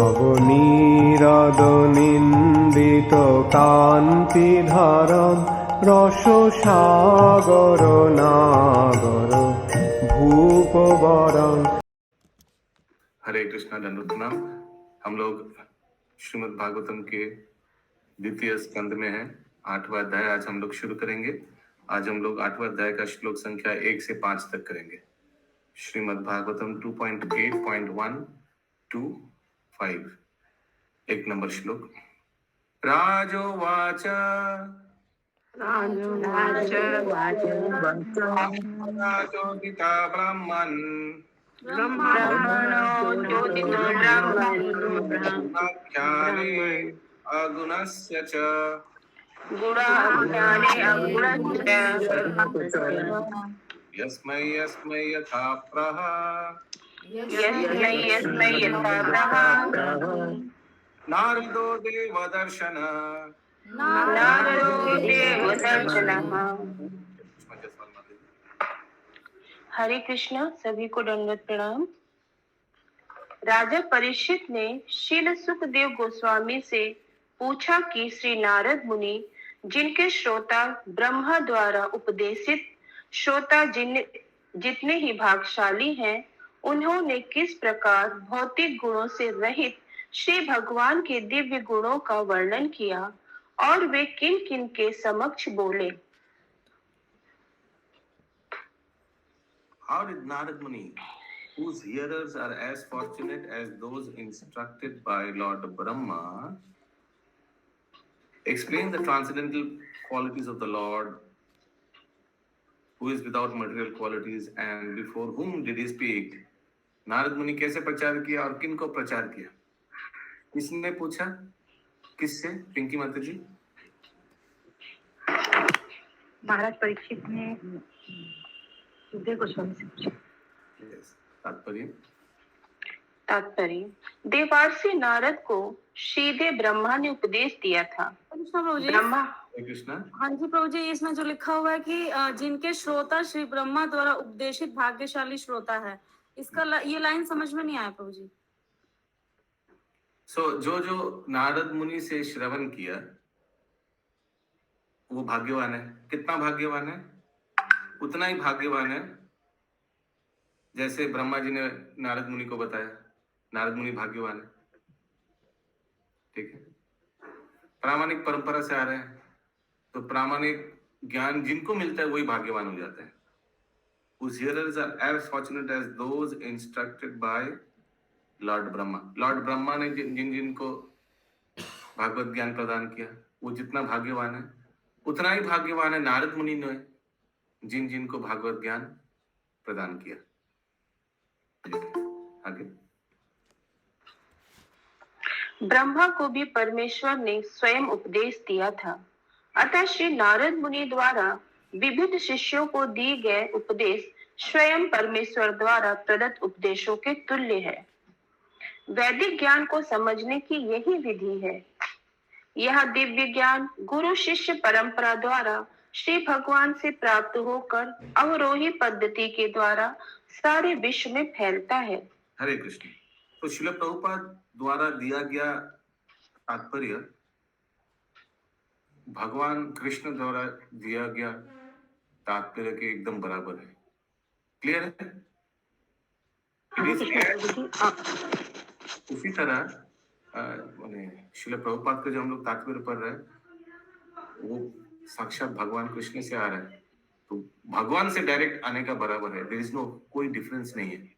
নবনীরদ-নিন্দিত কান্তিধারম রসসাগর নাগর ভূপবরং। हरे कृष्णा, दंडवत प्रणाम। हम लोग श्रीमद् भागवतम के द्वितीय स्कंद में हैं। 8वां अध्याय आज हम लोग शुरू करेंगे। आज हम लोग 8वां अध्याय का श्लोक संख्या 1 से 5 तक करेंगे। श्रीमद् भागवतम 2.8.1 to 5। 1 नंबर श्लोक। राजोवाच राजोदिता ब्राह्मण ज्ञाने अगुणस्य च यस्मै यस्मै यथा नारदो देवदर्शन। हरे कृष्णा, सभी को दंडवत प्रणाम। राजा परीक्षित ने शील सुखदेव गोस्वामी से पूछा कि श्री नारद मुनि, जिनके श्रोता ब्रह्मा द्वारा उपदेशित श्रोता जितने ही भागशाली हैं, उन्होंने किस प्रकार भौतिक गुणों से रहित श्री भगवान के दिव्य गुणों का वर्णन किया और वे किन किन के समक्ष बोले। How did Narad Muni, whose hearers are as fortunate as those instructed by Lord Brahma, explain the transcendental qualities of the Lord, who is without material qualities, and before whom did he speak? Narad मुनि कैसे प्रचार किया और किन को प्रचार किया? किसने पूछा? किससे? पिंकी माता जी। महाराज परीक्षित ने सुखदेव गोस्वामी से पूछा। तात्पर्य देवर्षि नारद को सीधे ब्रह्मा ने उपदेश दिया था। ब्रह्मा। कृष्णा। हाँ जी प्रभु जी, इसमें जो लिखा हुआ है कि जिनके श्रोता श्री ब्रह्मा द्वारा उपदेशित भाग्यशाली श्रोता है, इसका ये लाइन समझ में नहीं आया प्रभु जी। जो नारद मुनि से श्रवण किया वो भाग्यवान है। कितना भाग्यवान है? उतना ही भाग्यवान है जैसे ब्रह्मा जी ने नारद मुनि को बताया। नारद मुनि भाग्यवान है। ठीक है, प्रामाणिक परंपरा से आ रहे हैं तो प्रामाणिक ज्ञान जिनको मिलता है वही भाग्यवान हो जाते हैं। Whose hearers are as fortunate as those instructed by Lord Brahma. Lord Brahma ने जिनको भागवत ज्ञान प्रदान किया, वो जितना भाग्यवान है उतना ही भाग्यवान है नारद मुनि ने जिनको भागवत ज्ञान प्रदान किया। आगे। ब्रह्मा को भी परमेश्वर ने स्वयं उपदेश दिया था, अतः श्री नारद मुनि द्वारा विविध शिष्यों को दी गए उपदेश स्वयं परमेश्वर द्वारा प्रदत्त उपदेशों के तुल्य है। वैदिक ज्ञान को समझने की यही विधि है। यह दिव्य ज्ञान गुरु शिष्य परंपरा द्वारा श्री भगवान से प्राप्त होकर अवरोही पद्धति के द्वारा सारे विश्व में फैलता है। हरे कृष्ण। तो श्रील प्रभुपाद द्वारा दिया गया तात्पर्य भगवान कृष्ण द्वारा दिया गया तात्पर्य के एकदम बराबर है। क्लियर है? उसी तरह श्रील प्रभुपाद का जो हम लोग तात्पर्य पढ़ रहे हैं वो साक्षात भगवान कृष्ण से आ रहा है, तो भगवान से डायरेक्ट आने का बराबर है। देयर इज नो, कोई डिफरेंस नहीं है।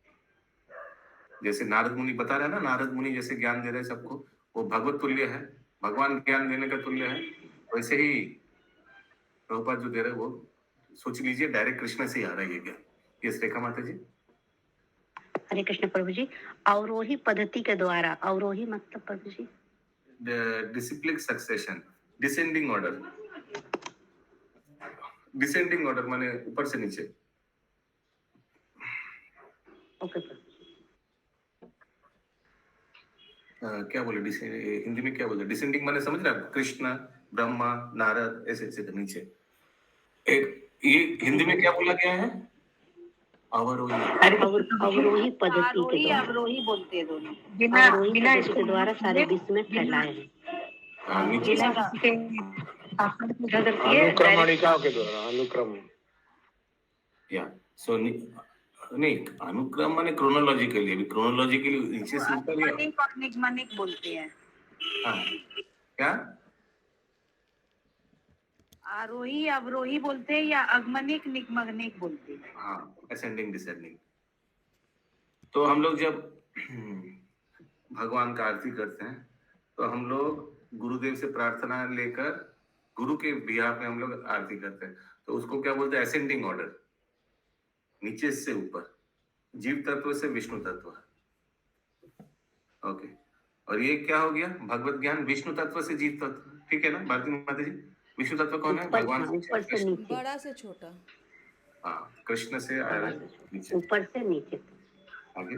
जैसे नारद मुनि बता रहे हैं ना, नारद मुनि जैसे ज्ञान दे रहे हैं सबको, वो भगवत तुल्य है, भगवान ज्ञान देने का तुल्य है। वैसे ही प्रभुपाद जो दे रहे हैं वो सोच लीजिए डायरेक्ट कृष्ण से ही आ रहा है ये ज्ञान। यस रेखा माता जी। हरे कृष्ण प्रभु जी। अवरोही पद्धति के द्वारा, अवरोही मतलब प्रभु जी discipline succession, descending order. Descending order माने ऊपर से नीचे। ओके। क्या बोले हिंदी में क्या बोले? डिसेंडिंग माने समझ रहे हैं? कृष्ण, ब्रह्मा, नारद, ऐसे ऐसे नीचे। ये हिंदी में क्या बोला गया है? अवरोही अवरोही पद्धति के आरोही द्वारा अवरोही बोलते हैं दोनों। अवरोही पद्धति के द्वारा सारे विश्व में फैलाए हैं। नीचे बिना से किसी के शासन की अनुक्रमणिका के द्वारा अनुक्रम या सो नहीं अनुक्रम माने क्रोनोलॉजिकली नीचे से ऊपर या आगमनिक और निगमनिक बोलते हैं। हाँ क्या आरोही अवरोही बोलते हैं या अगमनिक निगमनिक बोलते हैं। हाँ असेंडिंग डिसेंडिंग। तो हम लोग जब भगवान का आरती करते हैं तो हम लोग गुरुदेव से प्रार्थना लेकर गुरु के बिहाफ में हम लोग आरती करते हैं, तो उसको क्या बोलते हैं असेंडिंग ऑर्डर, नीचे से ऊपर, जीव तत्व से विष्णु तत्व। ओके, और ये क्या हो गया भगवत ज्ञान विष्णु तत्व से जीव तत्व, ठीक है ना भारती माता जी? विष्णु तत्व कौन है? भगवान ऊपर से नीचे, बड़ा से छोटा। हाँ कृष्ण से आया नीचे, ऊपर से नीचे। आगे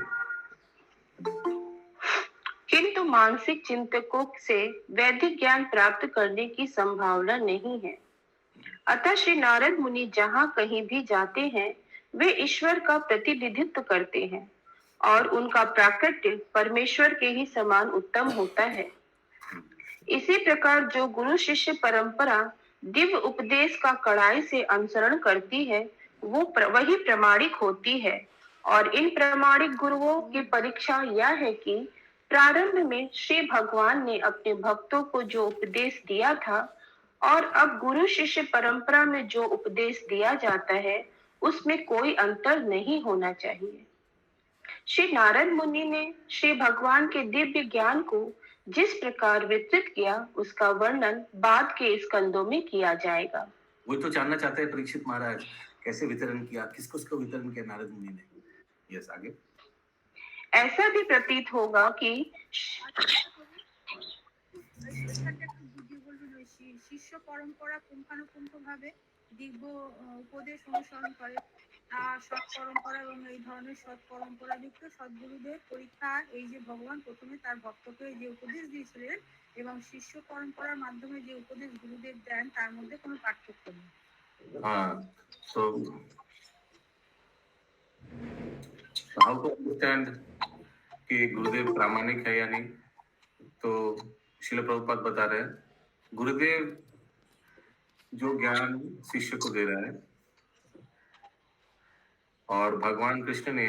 किंतु मानसिक चिंतकों से वैदिक ज्ञान प्राप्त करने की संभावना नहीं है। अतः श्री नारद मुनि जहाँ कहीं भी जाते हैं वे ईश्वर का प्रतिनिधित्व करते हैं और उनका प्राकट्य परमेश्वर के ही समान उत्तम होता है। इसी प्रकार जो गुरु शिष्य परंपरा दिव्य उपदेश का कड़ाई से अनुसरण करती है वही प्रमाणिक होती है, और इन प्रमाणिक गुरुओं की परीक्षा यह है कि प्रारंभ में श्री भगवान ने अपने भक्तों को जो उपदेश दिया था और अब गुरु शिष्य परंपरा में जो उपदेश दिया जाता है उसमें कोई अंतर नहीं होना चाहिए। श्री नारद मुनि ने श्री भगवान के दिव्य ज्ञान को जिस प्रकार वितरित किया उसका वर्णन बाद के स्कंदों में किया जाएगा। वही तो जानना चाहते हैं परीक्षित महाराज, कैसे वितरण किया, किसको वितरण किया नारद मुनि ने? यस आगे। ऐसा भी प्रतीत होगा कि শিষ্য পরম্পরা পুঙ্খানুপুঙ্খভাবে দিব্য উপদেশ অনুসরণ করে সৎ পরম্পরা এবং এই ধরনের সৎ পরম্পরা যুক্ত সদ্গুরুদের পরীক্ষা এই যে ভগবান প্রথমে তার ভক্তকে যে উপদেশ দিয়েছিলেন এবং শিষ্য পরম্পরার মাধ্যমে যে উপদেশ গুরুদেব দেন তার মধ্যে কোনো পার্থক্য নেই। So how to understand कि गुरुदेव प्रामाणिक है या नहीं? तो श्रील प्रभुपाद बता रहे हैं गुरुदेव जो ज्ञान शिष्य को दे रहा है और भगवान कृष्ण ने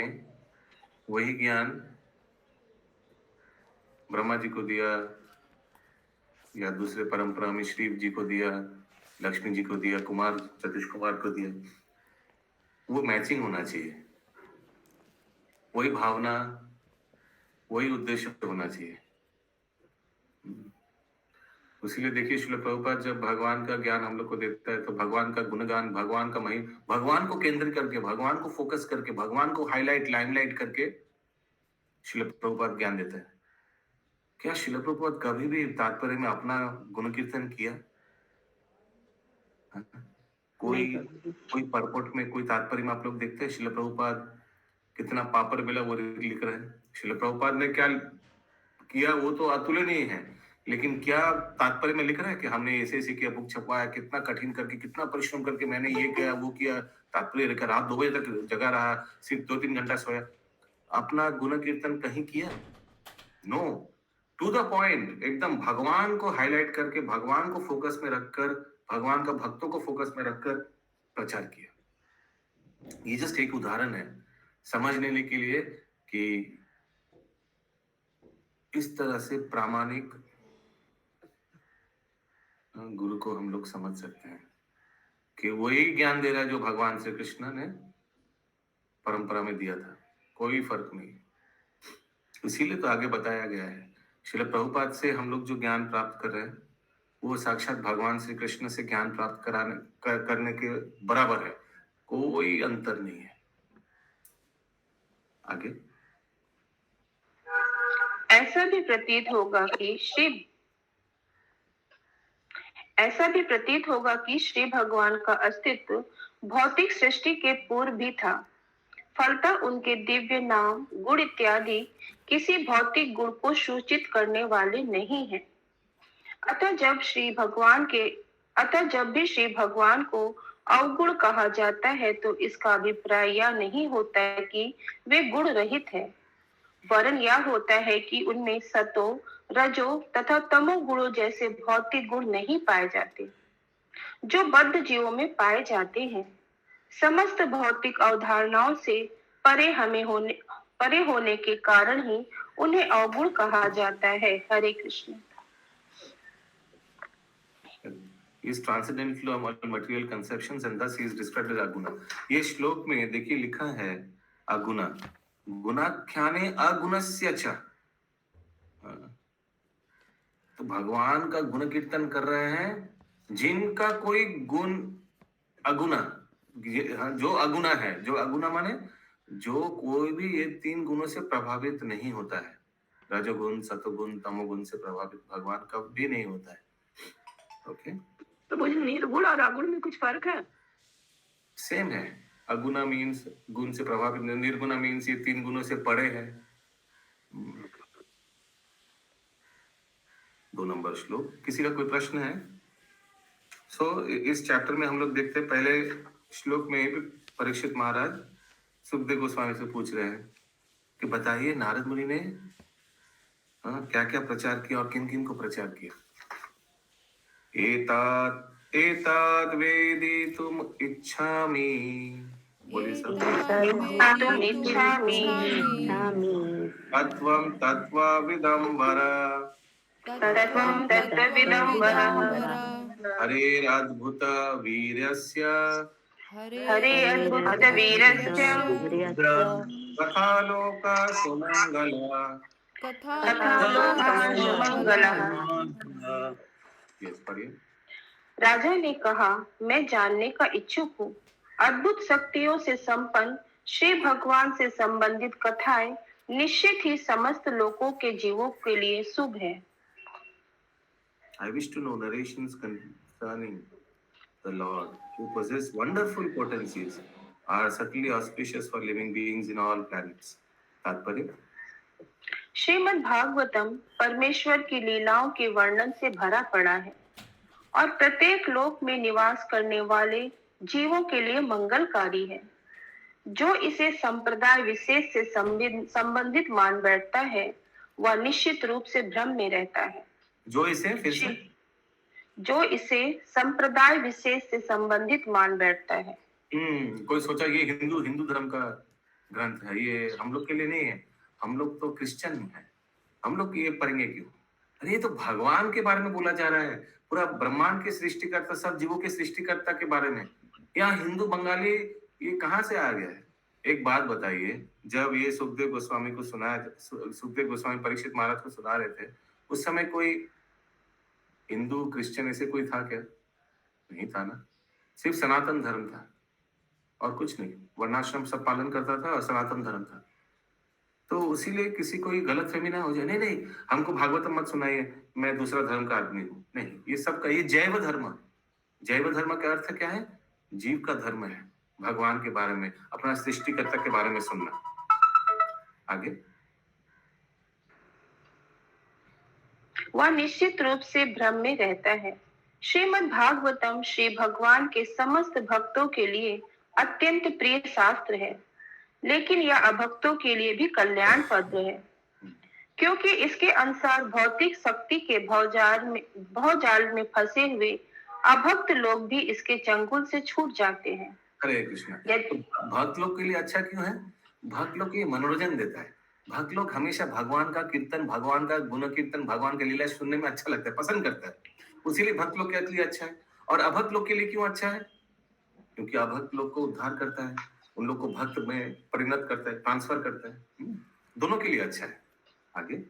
वही ज्ञान ब्रह्मा जी को दिया या दूसरे परंपरा में श्री जी को दिया, लक्ष्मी जी को दिया, कुमार सतीश कुमार को दिया, वो मैचिंग होना चाहिए, वही भावना वही उद्देश्य होना चाहिए। इसलिए देखिए श्रील प्रभुपाद जब भगवान का ज्ञान हम लोग को देता है तो भगवान का गुणगान, भगवान का महिमा, भगवान को केंद्र करके, भगवान को फोकस करके, भगवान को हाईलाइट लाइमलाइट करके श्रील प्रभुपाद ज्ञान देता है। क्या श्रील प्रभुपाद कभी भी तात्पर्य में अपना गुण कीर्तन किया? कोई परपोट में कोई तात्पर्य में आप लोग देखते हैं श्रील प्रभुपाद कितना पापर बेला वो लिख रहे हैं? श्रील प्रभुपाद ने क्या किया वो तो अतुलनीय है, लेकिन क्या तात्पर्य में लिख रहा है कि हमने ऐसे किया, बुक छपवाया, कितना कठिन करके, कितना परिश्रम करके मैंने ये किया वो किया, तात्पर्य लेकर रात 2 बजे तक जगा रहा, सिर्फ 2-3 घंटा सोया, अपना गुण कीर्तन कहीं किया? नो, टू द पॉइंट, एकदम भगवान को हाईलाइट करके, भगवान को फोकस में रखकर, भगवान का भक्तों को फोकस में रखकर प्रचार किया। ये जस्ट एक उदाहरण है समझ लेने के लिए कि इस तरह से प्रामाणिक गुरु को हम लोग समझ सकते हैं कि वही ज्ञान दे रहा है जो भगवान श्री कृष्ण ने परंपरा में दिया था, कोई फर्क नहीं। इसीलिए तो आगे बताया गया है श्रील प्रभुपाद से हम लोग जो ज्ञान प्राप्त कर रहे हैं वो साक्षात भगवान श्री कृष्ण से ज्ञान प्राप्त करने के बराबर है, कोई अंतर नहीं है। आगे ऐसा भी प्रतीत होगा कि श्री भगवान का अस्तित्व भौतिक सृष्टि के पूर्व भी था। फलतः उनके दिव्य नाम, गुण इत्यादि किसी भौतिक गुण को सूचित करने वाले नहीं हैं। अतः जब भी श्री भगवान को अवगुण कहा जाता है तो इसका अभिप्राय यह नहीं होता है कि वे गुण रहित है, वरन यह होता है कि उनमें सतो, रजो तथा तमो गुणों जैसे भौतिक गुण नहीं पाए जाते जो बद्ध जीवों में पाए जाते हैं। समस्त भौतिक अवधारणाओं से परे होने के कारण ही उन्हें अवगुण कहा जाता है। हरे Krishna. is transcendental from all material conceptions and thus he is described as aguna. ये श्लोक में देखिए लिखा है अगुना, गुणाख्याने अगुणस्य च। तो भगवान का गुण कीर्तन कर रहे हैं जिनका कोई गुण अगुना, जो अगुना है, जो अगुना माने जो कोई भी ये तीन गुणों से प्रभावित नहीं होता है, रजोगुण, सतोगुण, तमोगुण से प्रभावित भगवान कभी नहीं होता है। ओके, तो मुझे निर्गुण और अगुण में कुछ फर्क है? सेम है। अगुना मीन्स गुण से प्रभावित, निर्गुणा मीन्स ये तीन गुणों से परे है। 2 नंबर श्लोक। किसी का कोई प्रश्न है? इस चैप्टर में हम लोग देखते हैं, पहले श्लोक में परीक्षित महाराज सुखदेव गोस्वामी से पूछ रहे हैं कि बताइए नारद मुनि ने क्या क्या प्रचार किया और किन किन को प्रचार किया। एताद वेदितुम इच्छामि, बोलिए सब। तत्वं तत्त्वविदं वर, हरेरद्भुत वीर्यस्य कथा लोका सुमंगला। यस, पढ़िए। राजा ने कहा, मैं जानने का इच्छुक हूँ। अद्भुत शक्तियों से संपन्न श्री भगवान से संबंधित कथाएं निश्चित ही समस्त लोगों के जीवों के लिए शुभ है। I wish to know narrations concerning the Lord who possess wonderful potencies are certainly auspicious for living beings in all planets. तात्पर्य, श्रीमद् भागवतम परमेश्वर की लीलाओं के वर्णन से भरा पड़ा है और प्रत्येक लोक में निवास करने वाले जीवों के लिए मंगलकारी है। जो इसे संप्रदाय विशेष से संबंधित मान बैठता है वह निश्चित रूप से भ्रम में रहता है। जो इसे फिर से, जो इसे संप्रदाय विशेष से संबंधित मान बैठता है। कोई सोचा ये हिंदू धर्म का ग्रंथ है, ये हम लोग के लिए नहीं है, हम लोग तो क्रिश्चियन है, हम लोग ये पढ़ेंगे क्यों? अरे ये तो भगवान के बारे में बोला जा रहा है, पूरा ब्रह्मांड के सृष्टिकर्ता, सब जीवों के सृष्टिकर्ता के बारे में। यहाँ हिंदू बंगाली ये कहाँ से आ गया है? एक बात बताइए, जब ये सुखदेव गोस्वामी को सुखदेव गोस्वामी परीक्षित महाराज को सुना रहे थे, उस समय कोई हिंदू क्रिश्चियन ऐसे कोई था क्या? नहीं था ना, सिर्फ सनातन धर्म था और कुछ नहीं। वर्णाश्रम सब पालन करता था और सनातन धर्म था। तो इसीलिए किसी को गलत फहमी ना हो जाए, नहीं हमको भागवतम मत सुनाइए, मैं दूसरा धर्म का आदमी हूँ। नहीं, ये सब का ये जैव धर्म का अर्थ क्या है? जीव का धर्म है, भगवान के बारे में, अपना सृष्टिकर्ता के बारे में सुनना। आगे, वह निश्चित रूप से भ्रम में रहता है। श्रीमद् भागवतम श्री भगवान के समस्त भक्तों के लिए अत्यंत प्रिय शास्त्र है, लेकिन यह अभक्तों के लिए भी कल्याण पत्र है, क्योंकि इसके अनुसार भौतिक शक्ति के भवजाल में फंसे हुए अभक्त लोग भी इसके चंगुल से छूट जाते हैं। हरे कृष्ण। तो भक्त लोग के लिए अच्छा क्यों है? भक्त लोग को ये मनोरंजन देता है। भक्त लोग हमेशा भगवान का कीर्तन, भगवान का गुण कीर्तन, भगवान की लीला सुनने में अच्छा लगता है, पसंद करता है, उसीलिए भक्त लोग के लिए अच्छा है। और अभक्त लोग के लिए क्यों अच्छा है? क्योंकि अभक्त लोग को उद्धार करता है, उन लोग को भक्त में परिणत करता है, ट्रांसफर करता है, दोनों के लिए अच्छा है। आगे,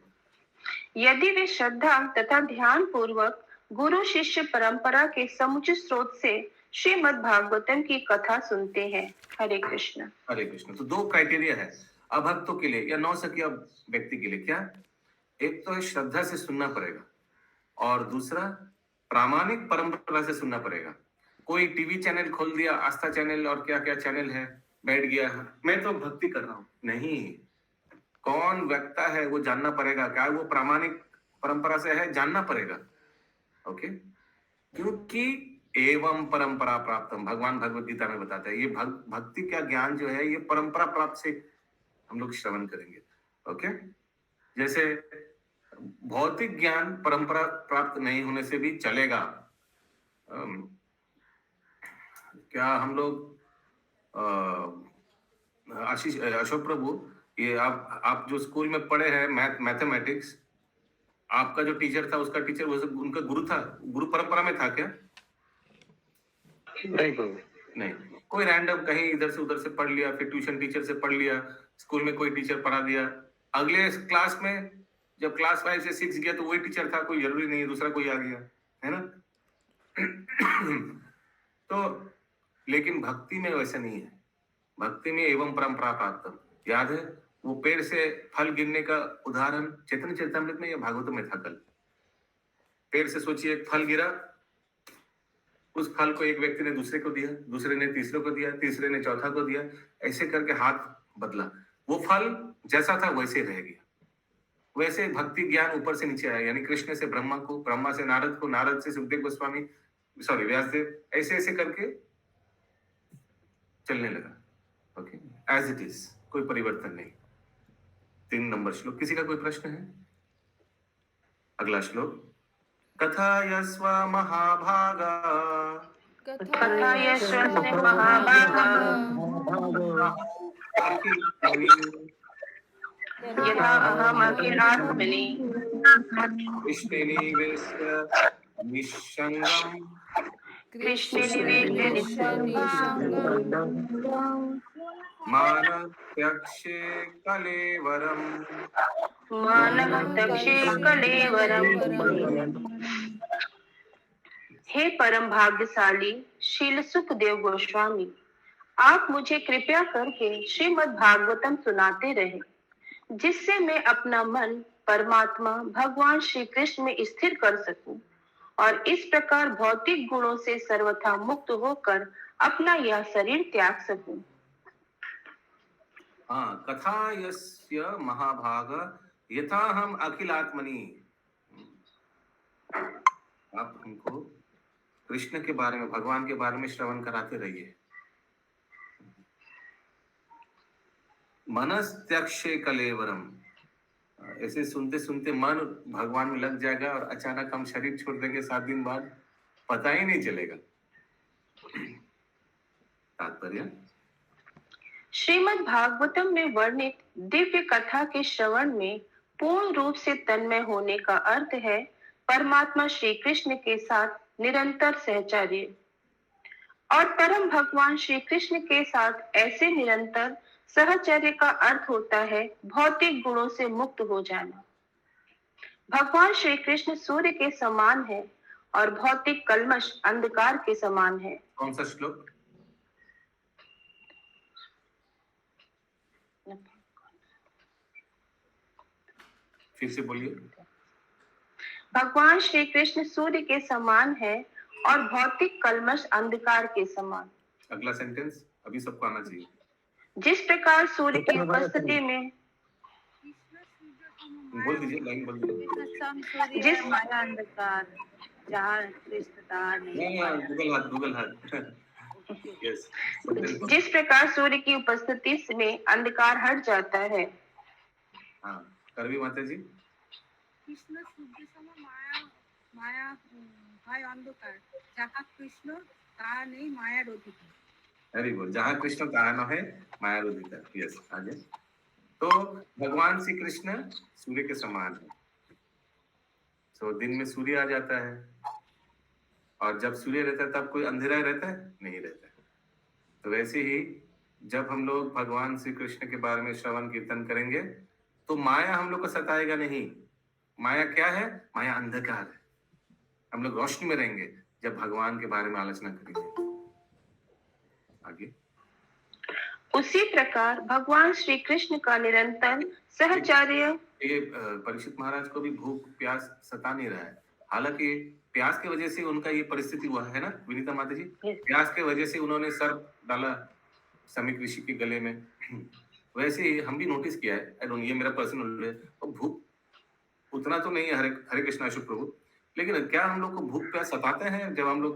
यदि वे श्रद्धा तथा ध्यान पूर्वक गुरु शिष्य परंपरा के समुचित स्रोत से श्रीमद् भागवतम की कथा सुनते हैं। हरे कृष्ण। हरे कृष्ण। तो 2 क्राइटेरिया है अभक्तों के लिए या नौसखिया व्यक्ति के लिए। क्या? एक तो श्रद्धा से सुनना पड़ेगा और दूसरा प्रामाणिक परंपरा से सुनना पड़ेगा। कोई टीवी चैनल खोल दिया, आस्था चैनल और क्या क्या चैनल है, बैठ गया मैं तो भक्ति कर रहा हूँ, नहीं, कौन वक्ता है वो जानना पड़ेगा, क्या वो प्रामाणिक परंपरा से है, जानना पड़ेगा। ओके, क्योंकि एवं परंपरा प्राप्तम, भगवान भगवत गीता में बताता है ये भक्ति का ज्ञान जो है ये परंपरा प्राप्त से हम लोग श्रवण करेंगे। ओके, जैसे भौतिक ज्ञान परंपरा प्राप्त नहीं होने से भी चलेगा। क्या हम लोग आशीष अशोक प्रभु, ये आप जो स्कूल में पढ़े हैं मैथमेटिक्स, आपका जो टीचर था उसका टीचर उनका गुरु था, गुरु परंपरा में था क्या? नहीं प्रभु, नहीं, कोई रैंडम कहीं इधर से उधर से पढ़ लिया, फिर ट्यूशन टीचर से पढ़ लिया, स्कूल में कोई टीचर पढ़ा दिया, अगले क्लास में जब क्लास 5 से 6 गया तो वही टीचर था, कोई जरूरी नहीं दूसरा कोई आ गया, है ना? तो लेकिन भक्ति में वैसा नहीं है। भक्ति में एवं परंपरा प्राप्त, याद है वो पेड़ से फल गिरने का उदाहरण चैतन्य चरितामृत में या भागवत में था कल? पेड़ से सोचिए एक फल गिरा, उस फल को एक व्यक्ति ने दूसरे को दिया, दूसरे ने तीसरे को दिया, तीसरे ने चौथा को दिया, ऐसे करके हाथ बदला, वो फल जैसा था वैसे रह गया। वैसे भक्ति ज्ञान ऊपर से नीचे आया, यानी कृष्ण से ब्रह्मा को, ब्रह्मा से नारद को, नारद से सुखदेव गोस्वामी, सॉरी व्यासदेव, ऐसे ऐसे करके चलने लगा। ओके, एज इट इज, कोई परिवर्तन नहीं। 3 नंबर श्लोक, किसी का कोई प्रश्न है? अगला श्लोक, कथायस्व महाभागा कथायस्व महाभागा यथा अहम् अखिलात्मनि कृष्णे निवेश्य निःसङ्गम् कृष्णे निवेद्य मानत्यक्षे कलेवरम् मानवतक्षे कलेवरम्। हे परम भाग्यशाली शील सुखदेव गोस्वामी, आप मुझे कृपया करके श्रीमद् भागवतम सुनाते रहे, जिससे मैं अपना मन परमात्मा भगवान श्री कृष्ण में स्थिर कर सकूं और इस प्रकार भौतिक गुणों से सर्वथा मुक्त होकर अपना यह शरीर त्याग सकूं। हाँ, कथा यस्य महाभाग यथा हम अखिलात्मनि, आप हमको कृष्ण के बारे में, भगवान के बारे में श्रवण कराते रहिए। मनस त्यक्षे कलेवरम, ऐसे सुनते सुनते मन भगवान में लग जाएगा और अचानक हम शरीर छोड़ देंगे 7 दिन बाद, पता ही नहीं चलेगा। तात्पर्य, श्रीमद् भागवतम में वर्णित दिव्य कथा के श्रवण में पूर्ण रूप से तन्मय होने का अर्थ है परमात्मा श्री कृष्ण के साथ निरंतर सहचर्य, और परम भगवान श्री कृष्ण के साथ ऐसे निरंतर सहचर्य का अर्थ होता है भौतिक गुणों से मुक्त हो जाना। भगवान श्री कृष्ण सूर्य के समान है और भौतिक कल्मश अंधकार के समान है। कौन सा श्लोक? फिर से बोलिए। भगवान श्री कृष्ण सूर्य के समान है और भौतिक कल्मश अंधकार के समान। अगला सेंटेंस अभी सबको आना चाहिए। जिस प्रकार सूर्य की उपस्थिति में, बोल दीजिए, लाइन बोल दीजिए। जिस माया अंधकार जहाँ कृष्णता नहीं। गूगल हाथ यस, जिस प्रकार सूर्य की उपस्थिति में अंधकार हट जाता है। हाँ, करवी माता जी। কৃষ্ণ সূর্য সম মায়া মায়া হয় অন্ধকার, যাহা কৃষ্ণ তাহা নেই মায়ার অধিকার। वेरी गुड, जहाँ कृष्ण कहा न है माया रुदिता। यस, आगे। तो भगवान श्री कृष्ण सूर्य के समान है। तो दिन में सूर्य आ जाता है और जब सूर्य रहता है तब कोई अंधेरा रहता है? नहीं रहता है। तो वैसे ही जब हम लोग भगवान श्री कृष्ण के बारे में श्रवण कीर्तन करेंगे तो माया हम लोग को सताएगा नहीं। माया क्या है? माया अंधकार है। हम लोग रोशनी में रहेंगे जब भगवान के बारे में आलोचना करेंगे। आगे। उसी प्रकार भगवान श्री कृष्ण का निरंतर सहचर्य। ये परीक्षित महाराज को भी भूख प्यास सता नहीं रहा है। हालांकि प्यास की वजह से उनका ये परिस्थिति हुआ है ना विनीता माता जी। प्यास के वजह से उन्होंने सर्प डाला समीक ऋषि के गले में। वैसे ही हम भी नोटिस किया है, ये मेरा पर्सनल है, और भूख उतना तो नहीं है। हरे कृष्ण अशोक प्रभु, लेकिन क्या हम लोग को भूख प्यास सताते हैं जब हम लोग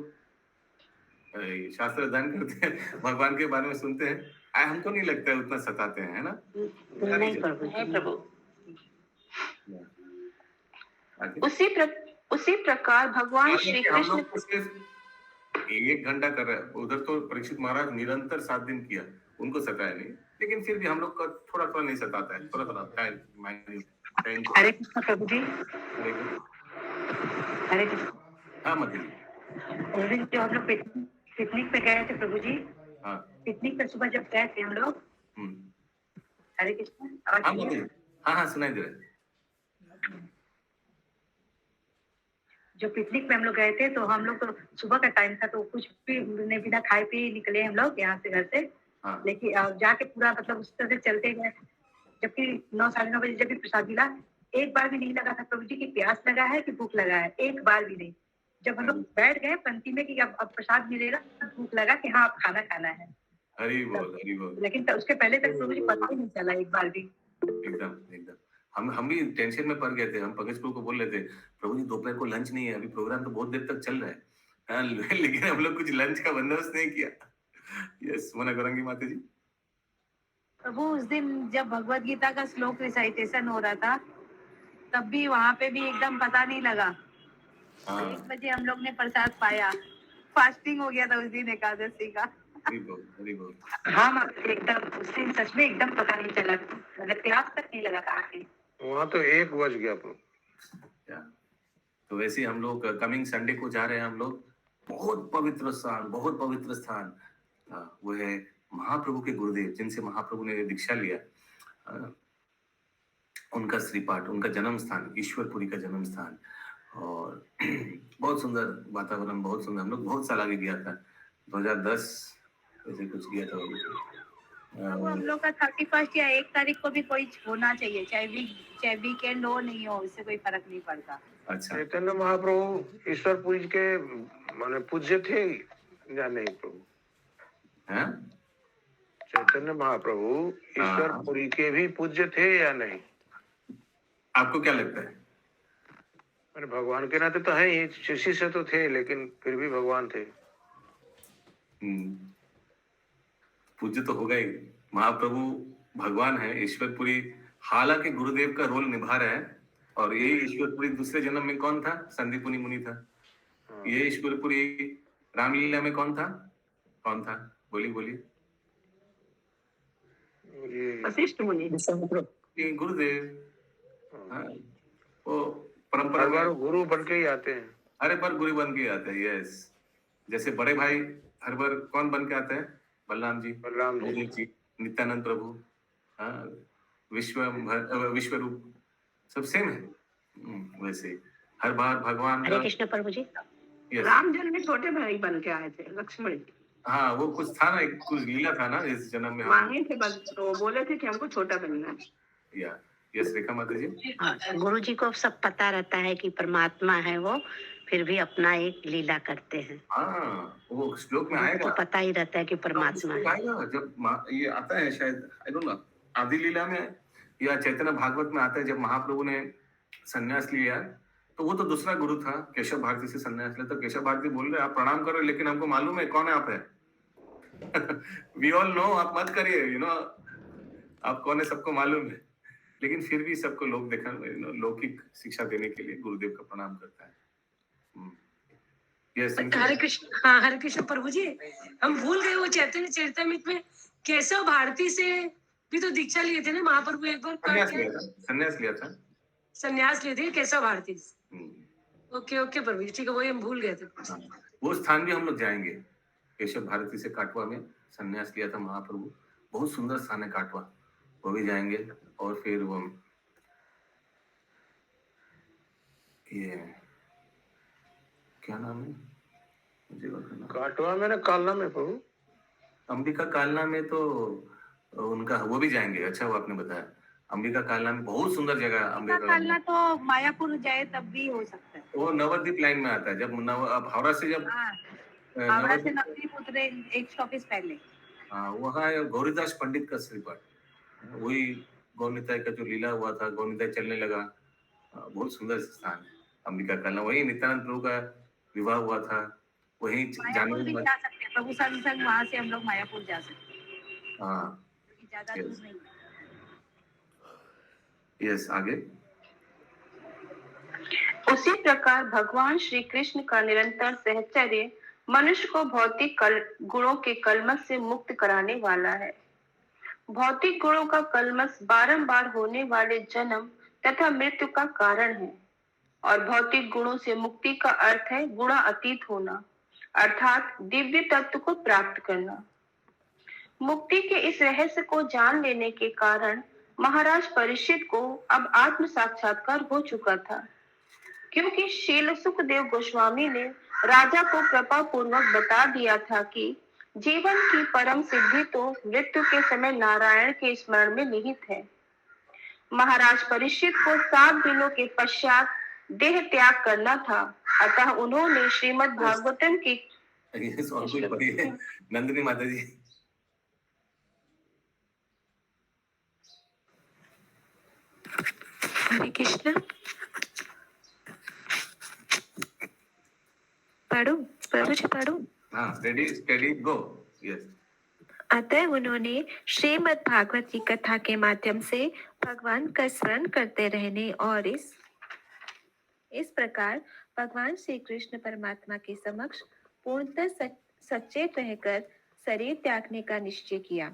शास्त्र अध्ययन करते हैं, भगवान के बारे में सुनते हैं, हमको नहीं लगता है उतना सताते हैं, है ना? नहीं प्रभु जी। नहीं प्रभु। आगे। उसी प्रकार भगवान श्री हम कृष्ण लोग तो सिर्फ 1 घंटा कर रहे हैं, उधर तो परीक्षित महाराज निरंतर 7 दिन किया, उनको सताया नहीं, लेकिन फिर भी हम लोग का थोड़ा थोड़ा नहीं सताता है, थोड़ा थोड़ा हरे कृष्ण प्रभु जी। हरे कृष्ण। हाँ मत उस दिन जो हम लोग पिकनिक पे गए थे प्रभु जी, हाँ पिकनिक पे सुबह जब गए थे हम लोग, हरे कृष्ण, आवाज हाँ आ रही है? हाँ सुनाई दे रहा है। जो पिकनिक पे हम लोग गए थे तो हम लोग तो सुबह का टाइम था, तो कुछ भी नहीं, बिना खाए पिए निकले हम लोग यहाँ से, घर से। हाँ। लेकिन जाके पूरा मतलब उस तरह से चलते गए, जबकि 9 साढ़े 9 बजे जब भी प्रसाद मिला, एक बार भी नहीं लगा था प्रभु जी की प्यास लगा है कि भूख लगा है, एक बार भी नहीं। जब हम लोग बैठ गए पंक्ति में कि अब प्रसाद मिलेगा, भूख लगा कि हाँ अब खाना खाना है। हरी बोल हरी बोल। लेकिन उसके पहले तक प्रभु जी पता ही नहीं चला एक बार भी। एकदम एकदम हम भी टेंशन में पड़ गए थे। हम पंकज को बोल रहे थे, प्रभु जी दोपहर को लंच नहीं है, अभी प्रोग्राम तो बहुत देर तक चल रहा है, हाँ, लेकिन हम लोग कुछ लंच का बंदोबस्त नहीं किया। यस मना करेंगी माता जी। प्रभु उस दिन जब भगवत गीता का श्लोक रिसाइटेशन हो रहा था, तब भी वहाँ पे भी एकदम पता नहीं लगा। 1 बजे हम लोग ने प्रसाद पाया, फास्टिंग हो गया था उस दिन एकादशी का। हरी बोल। हाँ एकदम उस दिन सच में एकदम पता नहीं चला, मतलब प्यास तक नहीं लगा कहा। वहाँ तो 1 बज गया प्रभु। तो वैसे हम लोग कमिंग संडे को जा रहे हैं, हम लोग बहुत पवित्र स्थान, वो है महाप्रभु के गुरुदेव, जिनसे महाप्रभु ने दीक्षा लिया, उनका श्रीपाठ, उनका जन्म स्थान, ईश्वरपुरी का जन्म स्थान। और बहुत सुंदर वातावरण, बहुत सुंदर। हम लोग बहुत साल आगे गया था, 2010 ऐसे कुछ गया था। प्रभु हम लोग का 31 या 1 तारीख को भी कोई होना चाहिए, चाहे वीकेंड हो नहीं हो, इससे कोई फर्क नहीं पड़ता। अच्छा, चैतन्य महाप्रभु ईश्वरपुरी के माने पूज्य थे या नहीं प्रभु? हैं? चैतन्य महाप्रभु ईश्वरपुरी के भी पूज्य थे या नहीं? आपको क्या लगता है? मैंने भगवान के नाते तो है ही, शिष्य से तो थे, लेकिन फिर भी भगवान थे। पूज्य तो होगा ही। महाप्रभु भगवान है, ईश्वरपुरी हालांकि गुरुदेव का रोल निभा रहा है। और ये ईश्वरपुरी दूसरे जन्म में कौन था? संदीपुनी मुनि था। ये ईश्वरपुरी रामलीला में कौन था? बोलिए। वशिष्ठ मुनि, गुरुदेव। हाँ, वो परंपरा हर बार गुरु बन के ही आते हैं। हर बार गुरु बन के आते हैं। यस, जैसे बड़े भाई हर बार कौन बन के आते हैं? बलराम जी, नित्यानंद प्रभु, विश्वरूप, सब सेम है। वैसे हर बार भगवान हरे कृष्ण प्रभु जी। राम जन्म में छोटे भाई बन के आए थे, लक्ष्मण। हाँ, वो कुछ था ना, कुछ लीला था ना इस जन्म में। मांगे थे बस, तो बोले थे कि हमको छोटा बनना है। यस रेखा माता जी। गुरु जी को सब पता रहता है कि परमात्मा है वो, फिर भी अपना एक लीला करते हैं। हाँ, वो श्लोक में आएगा, तो पता ही रहता है कि परमात्मा है। आएगा जब ये आता है, शायद आई डोंट नो, आदि लीला में या चैतन्य भागवत में आता है, जब महाप्रभु ने संन्यास लिया, तो वो तो दूसरा गुरु था, केशव भारती से संन्यास लिया। तो केशव भारती बोल रहे आप प्रणाम करो, लेकिन हमको मालूम है कौन आप है। वी ऑल नो, आप मत करिए, आप कौन है सबको मालूम है। लेकिन फिर भी सबको लोग देखा, लौकिक शिक्षा देने के लिए गुरुदेव का प्रणाम करता है। हरे कृष्ण। हाँ, हरे कृष्ण प्रभु जी। हम भूल गए वो चैतन्य चरितमृत में केशव भारती से भी तो दीक्षा लिए थे ना महाप्रभु, एक बार संन्यास लिए थे केशव भारती से। ओके प्रभु जी, ठीक है, वही हम भूल गए थे। वो स्थान भी हम लोग जाएंगे। केशव भारती से काटवा में संन्यास लिया था महाप्रभु, बहुत सुंदर स्थान है काटवा, वो भी जाएंगे। और फिर वो ये क्या नाम है काटवा में ना कालना में प्रभु? अंबिका कालना में तो उनका वो भी जाएंगे। अच्छा, वो आपने बताया अंबिका कालना में बहुत सुंदर जगह है। अंबिका कालना तो मायापुर जाए तब भी हो सकता है। वो नवद्वीप लाइन में आता है। जब अब हावड़ा से नवद्वीप उतरे 1 स्टॉपेज पहले, वहाँ गौरीदास पंडित का श्रीपाठ, वही गौनिताई का जो लीला हुआ था, गौनिताई चलने लगा, बहुत सुंदर स्थान है अंबिका कालना। वही नित्यानंद प्रभु का विवाह हुआ था, वहीं जाने मायापुर भी में जा सकते हैं, प्रभु साधु संघ वहां से हम लोग मायापुर जा सकते हैं, हाँ क्योंकि ज्यादा दूर यस नहीं है। यस आगे उसी प्रकार भगवान श्री कृष्ण का निरंतर सहचर्य मनुष्य को भौतिक गुणों के कलमश से मुक्त कराने वाला है। भौतिक गुणों का कलमश बारंबार होने वाले जन्म तथा मृत्यु का कारण है और भौतिक गुणों से मुक्ति का अर्थ है गुणातीत होना, अर्थात दिव्य तत्व को प्राप्त करना। मुक्ति के इस रहस्य को जान लेने के कारण महाराज परीक्षित को अब आत्म साक्षात्कार हो चुका था, क्योंकि शील सुखदेव गोस्वामी ने राजा को कृपा पूर्वक बता दिया था कि जीवन की परम सिद्धि तो मृत्यु के समय नारायण के स्मरण में निहित है। महाराज परीक्षित को 7 दिनों के पश्चात देह त्याग करना था, अतः उन्होंने श्रीमद् भागवतम की यस और कोई पढ़िए नंदिनी माता जी हरे कृष्ण। पढ़ू प्रभु जी पढ़ू। हाँ रेडी स्टडी गो यस अतः उन्होंने श्रीमद् भागवत की कथा के माध्यम से भगवान का स्मरण करते रहने और इस प्रकार भगवान श्री कृष्ण परमात्मा के समक्ष पूर्णतः सचेत रहकर शरीर त्यागने का निश्चय किया।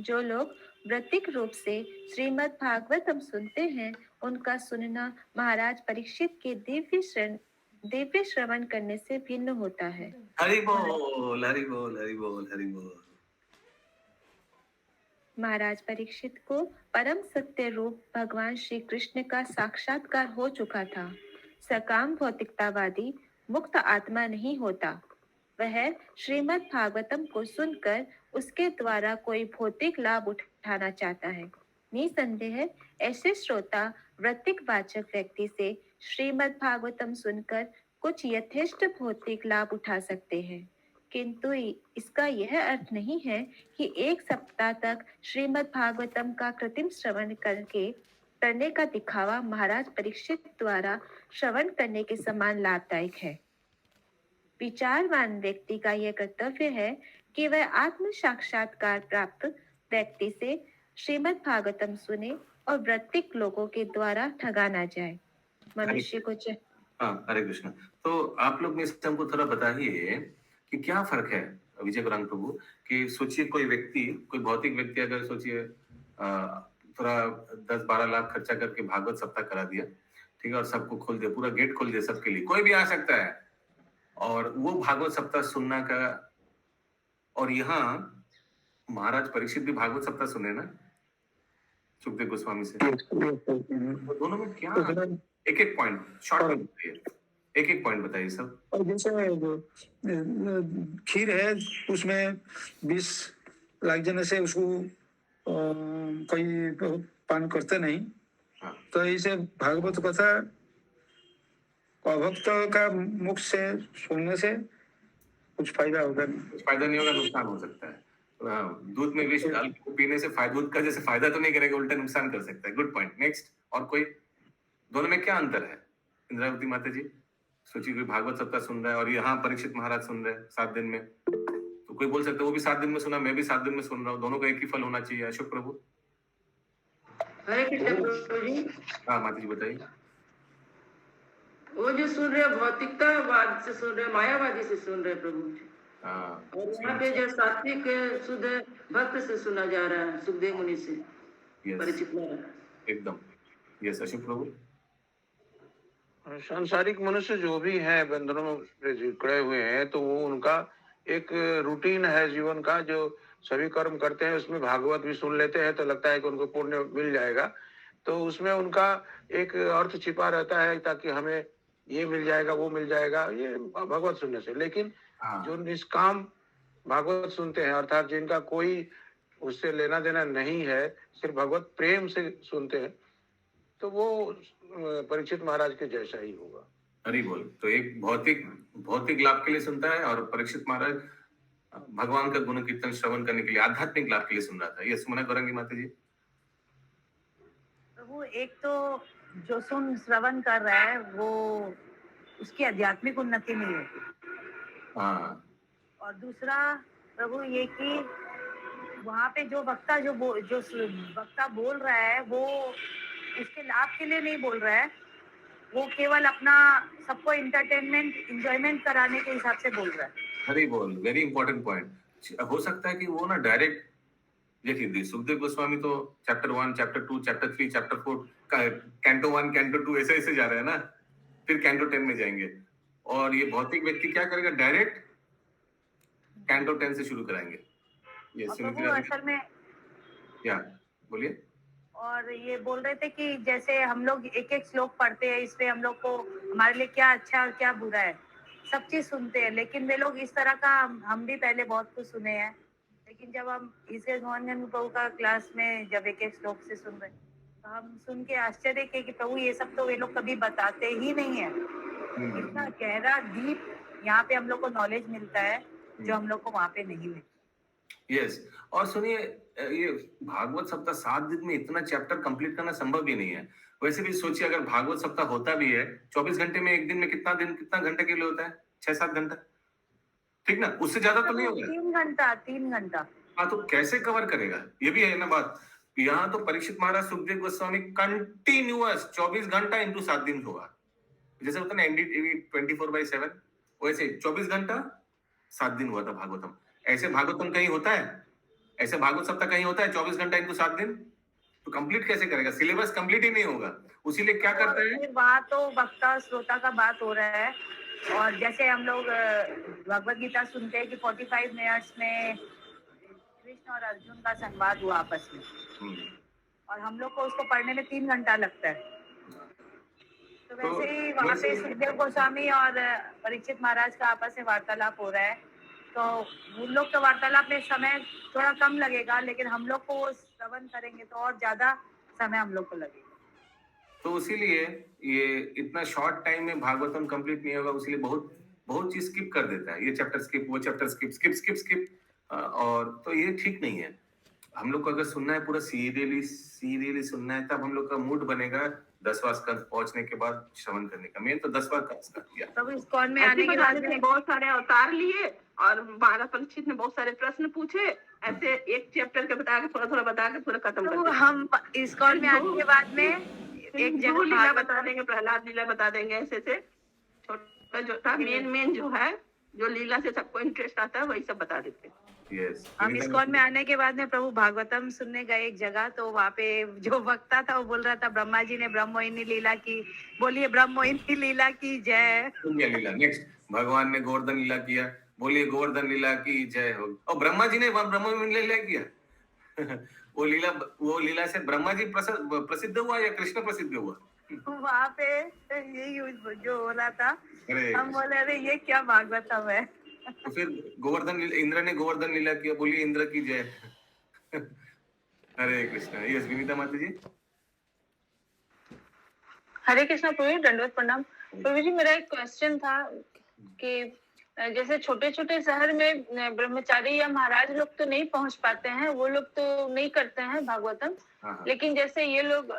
जो लोग वृत्तिक रूप से श्रीमद् भागवतम सुनते हैं, उनका सुनना महाराज परीक्षित के दिव्य श्रवण करने से भिन्न होता है। हरि बोल हरि बोल हरि बोल हरि बोल। महाराज परीक्षित को परम सत्य रूप भगवान श्री कृष्ण का साक्षात्कार हो चुका था। सकाम भौतिकतावादी मुक्त आत्मा नहीं होता। वह श्रीमद् भागवतम को सुनकर उसके द्वारा कोई भौतिक लाभ उठाना चाहता है। निसंदेह ऐसे श्रोता वृत्तिक वाचक व्यक्ति से श्रीमद् भागवतम सुनकर कुछ यथेष्ट भौतिक लाभ उठा सकते हैं, किंतु इसका यह अर्थ नहीं है कि 1 सप्ताह तक श्रीमद् भागवतम का कृत्रिम श्रवण करने का दिखावा महाराज परीक्षित द्वारा श्रवण करने के समान लाभदायक है। विचारवान व्यक्ति का यह कर्तव्य है कि वह आत्म साक्षात्कार प्राप्त व्यक्ति से श्रीमद् भागवतम सुने और वृत्तिक लोगों के द्वारा ठगा ना जाए। मनुष्य को हाँ हरे कृष्ण। तो आप लोग में से हमको थोड़ा बताइए कि क्या फर्क है विजय गौरांग प्रभु कि सोचिए कोई भौतिक व्यक्ति अगर सोचिए थोड़ा 10-12 लाख खर्चा करके भागवत सप्ताह करा दिया, ठीक है, और सबको खोल दिया, पूरा गेट खोल दिया सबके लिए, कोई भी आ सकता है और वो भागवत सप्ताह सुनना का, और यहाँ महाराज परीक्षित भी भागवत सप्ताह सुने ना सुखदेव गोस्वामी से, तो दोनों में क्या एक पॉइंट शॉर्ट में बताइए, एक पॉइंट बताइए सब। और जैसे खीर है उसमें 20 लाख जने से उसको कोई पान करते नहीं, तो इसे भागवत कथा अभक्त का मुख से सुनने से कुछ फायदा होगा नहीं। कुछ फायदा नहीं होगा, नुकसान हो सकता है। दूध में विष डाल के पीने से दूध का जैसे फायदा तो नहीं करेगा, उल्टा नुकसान कर सकता है। Good point. नेक्स्ट, और कोई दोनों में क्या अंतर है इंद्रावती माता जी? सोचिए कोई भागवत सप्ताह सुन रहा है और यहाँ परीक्षित महाराज सुन रहे हैं 7 दिन में, तो कोई बोल सकता है वो भी 7 दिन में सुना, मैं भी 7 दिन में सुन रहा हूँ, दोनों का एक ही फल होना चाहिए। अशोक प्रभु। हरे कृष्ण प्रभु जी। हाँ माता जी बताइए। वो जो सुन रहे भौतिकतावाद से सुन रहे, मायावादी से सुन रहे प्रभु जी, और यहाँ पे जो सात्विक शुद्ध भक्त से सुना जा रहा है, सुखदेव मुनि से परिचित महाराज। एकदम यस। अशोक प्रभु। सांसारिक मनुष्य जो भी है बंधनों में जकड़े हुए हैं, तो वो उनका एक रूटीन है जीवन का, जो सभी कर्म करते हैं उसमें भागवत भी सुन लेते हैं तो लगता है कि उनको पुण्य मिल जाएगा, तो उसमें उनका एक अर्थ छिपा रहता है ताकि हमें ये मिल जाएगा वो मिल जाएगा, ये भगवत सुनने से। लेकिन जो निष्काम भागवत सुनते हैं, अर्थात जिनका कोई उससे लेना देना नहीं है, सिर्फ भगवत प्रेम से सुनते हैं, तो वो परीक्षित महाराज के जैसा ही होगा। हरि बोल। तो एक भौतिक लाभ के लिए सुनता है और परीक्षित महाराज भगवान का गुण कीर्तन श्रवण करने के लिए, आध्यात्मिक लाभ के लिए सुन रहा था। ये सुना करेंगी माता जी? प्रभु, एक तो जो श्रवण कर रहा है वो उसकी आध्यात्मिक उन्नति नहीं होती, हाँ और दूसरा प्रभु ये कि वहाँ पे जो वक्ता वक्ता बोल रहा है वो उसके लाभ के लिए नहीं बोल रहा है, वो केवल अपना सबको इंटरटेनमेंट इंजॉयमेंट कराने के हिसाब से बोल रहा है। हरी बोल, वेरी इंपॉर्टेंट पॉइंट। हो सकता है कि वो ना डायरेक्ट, देखिए सुखदेव गोस्वामी तो chapter 1, chapter 2, chapter 3, chapter 4 canto 1, canto 2 ऐसे ऐसे जा रहे हैं ना, फिर कैंटो 10 में जाएंगे। और ये भौतिक व्यक्ति क्या करेगा, डायरेक्ट कैंटो 10 से शुरू कराएंगे। ये और सुमित्रा प्रभु जी असल में क्या बोलिए। और ये बोल रहे थे कि जैसे हम लोग एक एक श्लोक पढ़ते हैं, इसमें हम लोग को हमारे लिए क्या अच्छा और क्या बुरा है सब चीज सुनते हैं, लेकिन वे लोग इस तरह का हम भी पहले बहुत कुछ सुने हैं, लेकिन जब हम इसे मोहन प्रभु का क्लास में जब एक एक श्लोक से सुन रहे तो हम सुन के आश्चर्य के कि प्रभु ये सब तो वे लोग कभी बताते ही नहीं है। इतना गहरा डीप यहाँ पे हम लोग को नॉलेज मिलता है जो हम लोग को वहाँ पे नहीं मिलता। यस और सुनिए, ये भागवत सप्ताह 7 दिन में इतना चैप्टर कंप्लीट करना संभव भी नहीं है। वैसे भी सोचिए, अगर भागवत सप्ताह होता भी है 24 घंटे में, एक दिन में कितना घंटे के लिए होता है? 6-7 घंटा, ठीक ना, उससे ज्यादा तो नहीं होगा। 3 घंटा। हाँ, तो कैसे कवर करेगा, ये भी है ना बात। यहाँ तो परीक्षित महाराज, सुखदेव गोस्वामी कंटिन्यूअस 24 घंटा इंटू 7 दिन होगा। जैसे होता है ना एनडीटीवी 24/7, वैसे 24 घंटा 7 दिन हुआ था भागवतम। ऐसे भागवतम कहीं होता है? ऐसे भागवत सप्ताह कहीं होता है 24 घंटा इंटू 7 दिन? तो कंप्लीट कैसे करेगा? सिलेबस कंप्लीट ही नहीं होगा। उसीलिए क्या करते हैं, बात तो वक्ता श्रोता का बात हो रहा है, और जैसे हम लोग भगवत गीता सुनते हैं कि 45 मिनट्स में कृष्ण और अर्जुन का संवाद हुआ आपस में, और हम लोग को उसको पढ़ने में 3 घंटा लगता है। तो वैसे ही वहाँ पे सुखदेव गोस्वामी और परीक्षित महाराज का आपस में वार्तालाप हो रहा है, तो उन लोग के वार्तालाप में समय थोड़ा कम लगेगा, लेकिन हम लोग को वो श्रवण करेंगे तो और ज्यादा समय हम लोग को लगेगा। तो इसीलिए ये इतना शॉर्ट टाइम में भागवतम कंप्लीट नहीं होगा, इसलिए बहुत बहुत चीज स्किप कर देता है। ये चैप्टर स्किप, वो चैप्टर स्किप, और तो ये ठीक नहीं है। हम लोग को अगर सुनना है पूरा सीरियली सुनना है, तब हम लोग का मूड बनेगा 10वां स्कंद पहुंचने के बाद श्रवण करने का। मेन तो 10वां स्कंद किया। तब इस्कॉन में आने के बाद में बहुत सारे अवतार लिए और महाराज परीक्षित ने बहुत सारे प्रश्न पूछे, ऐसे एक चैप्टर के बता के थोड़ा बता के पूरा खत्म कर दिया। हम इस्कॉन में आने के बाद में एक जगह लीला बता देंगे, प्रहलाद लीला बता देंगे, ऐसे से छोटा जो था मेन जो है, जो लीला से सबको इंटरेस्ट आता है वही सब बता देते हैं। Yes. हम इस्कॉन में आने के बाद में प्रभु भागवतम सुनने गए एक जगह, तो वहाँ पे जो वक्ता था वो बोल रहा था ब्रह्मा जी ने ब्रह्मोहिनी लीला की, बोलिए ब्रह्मोहिनी लीला की जय। लीला नेक्स्ट, भगवान ने गोवर्धन लीला किया, बोलिए गोवर्धन लीला की जय हो। और ब्रह्मा जी ने ब्रह्मोहिनी लीला किया वो लीला से ब्रह्मा जी प्रसिद्ध हुआ या कृष्ण प्रसिद्ध हुआ? वहाँ पे यही जो हो रहा था, हम बोले अरे ये क्या भागवतम है। तो फिर इंद्र ने गोवर्धन लीला किया, बोलिए इंद्र की जय। हरे कृष्णा। यस विनीता माता जी। हरे कृष्णा प्रभु, दंडवत प्रणाम। प्रभु जी, मेरा एक क्वेश्चन था कि जैसे छोटे छोटे शहर में ब्रह्मचारी या महाराज लोग तो नहीं पहुंच पाते हैं, वो लोग तो नहीं करते हैं भागवतम, लेकिन जैसे ये लोग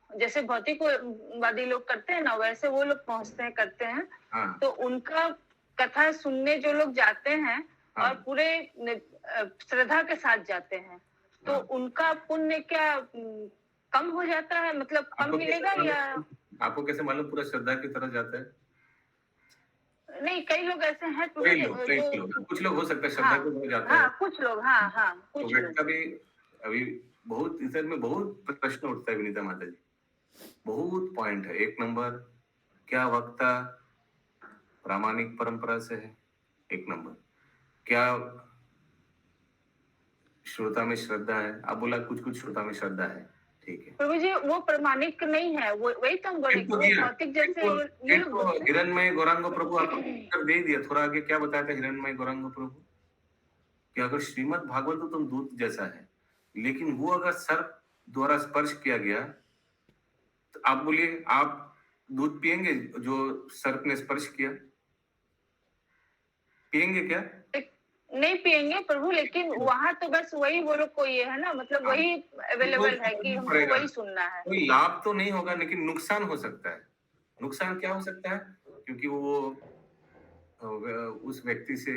जैसे भौतिकवादी लोग करते हैं ना, वैसे वो लोग पहुंचते हैं, करते हैं। तो उनका कथा सुनने जो लोग जाते हैं और पूरे श्रद्धा के साथ जाते हैं, तो उनका पुण्य क्या कम हो जाता है, मतलब कम मिलेगा या? आपको कैसे मालूम पूरा श्रद्धा की तरह जाता है? नहीं, कई लोग ऐसे हैं, कुछ लोग हो सकता है श्रद्धा की तरह जाते हैं, कुछ लोग कुछ लोग। अभी बहुत इस में बहुत प्रश्न उठता है विनीता माता जी, बहुत पॉइंट है। 1 नंबर, क्या वक्ता प्रामाणिक परंपरा से है? 1 नंबर, क्या श्रोता में श्रद्धा है? आप बोला कुछ श्रोता में श्रद्धा है, ठीक है प्रभु जी, वो प्रामाणिक नहीं है, वो वही तो हम बोले, भौतिक जैसे हिरण्मय गौरांग प्रभु आपको उत्तर दे दिया। थोड़ा आगे क्या बताया था हिरण्मय गौरांग प्रभु कि अगर श्रीमद् भागवत तो दूध जैसा है, लेकिन वो अगर सर्प द्वारा स्पर्श किया गया, तो आप बोलिए आप दूध पिएंगे जो सर्प ने स्पर्श किया? पिएंगे क्या? नहीं पिएंगे प्रभु, लेकिन वहां तो बस वही वो लोग को ये है ना, मतलब वही अवेलेबल है कि हमको वही सुनना है। कोई लाभ तो नहीं होगा, लेकिन नुकसान हो सकता है। नुकसान क्या हो सकता है? क्योंकि वो उस व्यक्ति से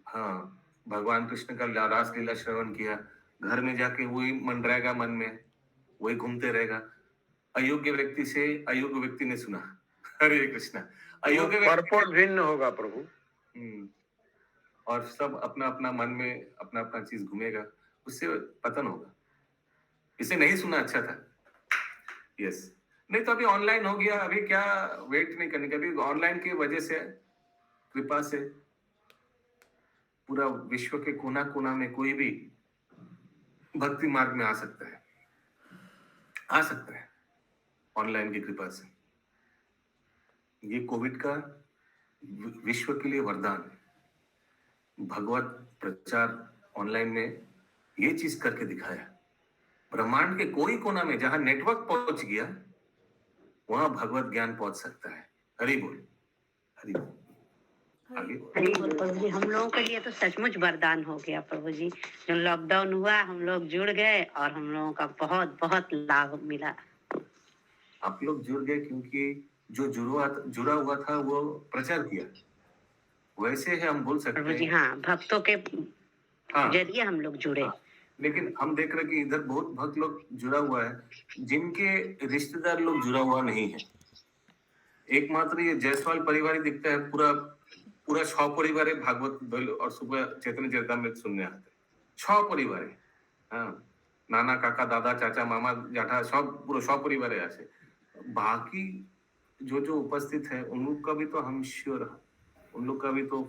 हाँ भगवान कृष्ण का रासलीला श्रवण किया, घर में जाके वही मंडराएगा, मन में वही घूमते रहेगा। अयोग्य व्यक्ति से अयोग्य व्यक्ति ने सुना, हरे कृष्णा, अयोग्य पर्पल भिन्न होगा प्रभु। और सब अपना अपना मन में अपना अपना चीज घूमेगा, उससे पतन होगा। इसे नहीं सुना अच्छा था। यस, नहीं तो अभी ऑनलाइन हो गया, अभी क्या वेट नहीं करने का। अभी ऑनलाइन की वजह से, कृपा से पूरा विश्व के कोना कोना में कोई भी भक्ति मार्ग में आ सकता है, ऑनलाइन की कृपा से। ये कोविड का विश्व के लिए वरदान है। भगवत प्रचार ऑनलाइन में ये चीज करके दिखाया। ब्रह्मांड के कोई कोना में जहां नेटवर्क पहुंच गया, वहां भगवत ज्ञान पहुंच सकता है। हरि बोल, हरि बोल। आगे प्रभु जी, हम लोगों के लिए तो सचमुच वरदान हो गया प्रभु जी। जो लॉकडाउन हुआ, हम लोग जुड़ गए और हम लोगों का बहुत बहुत लाभ मिला। आप लोग जुड़ गए क्योंकि जो जुड़ा हुआ था वो प्रचार किया। वैसे है, हम बोल सकते प्रभु जी, हैं हाँ, भक्तों के जरिए हम लोग जुड़े। लेकिन हम देख रहे कि इधर बहुत भक्त लोग जुड़ा हुआ है, जिनके रिश्तेदार लोग जुड़ा हुआ नहीं है। एकमात्र ये जायसवाल परिवार ही दिखता है, पूरा 6 परिवार है भागवत और सुबह चैतन्य चरितामृत सुनने आते। 6 परिवार है, हाँ, नाना, काका, दादा, चाचा, मामा, जाठा, सब पूरा 6 परिवार है ऐसे। बाकी जो उपस्थित है उन लोग का भी तो हम श्योर, उन लोग का भी तो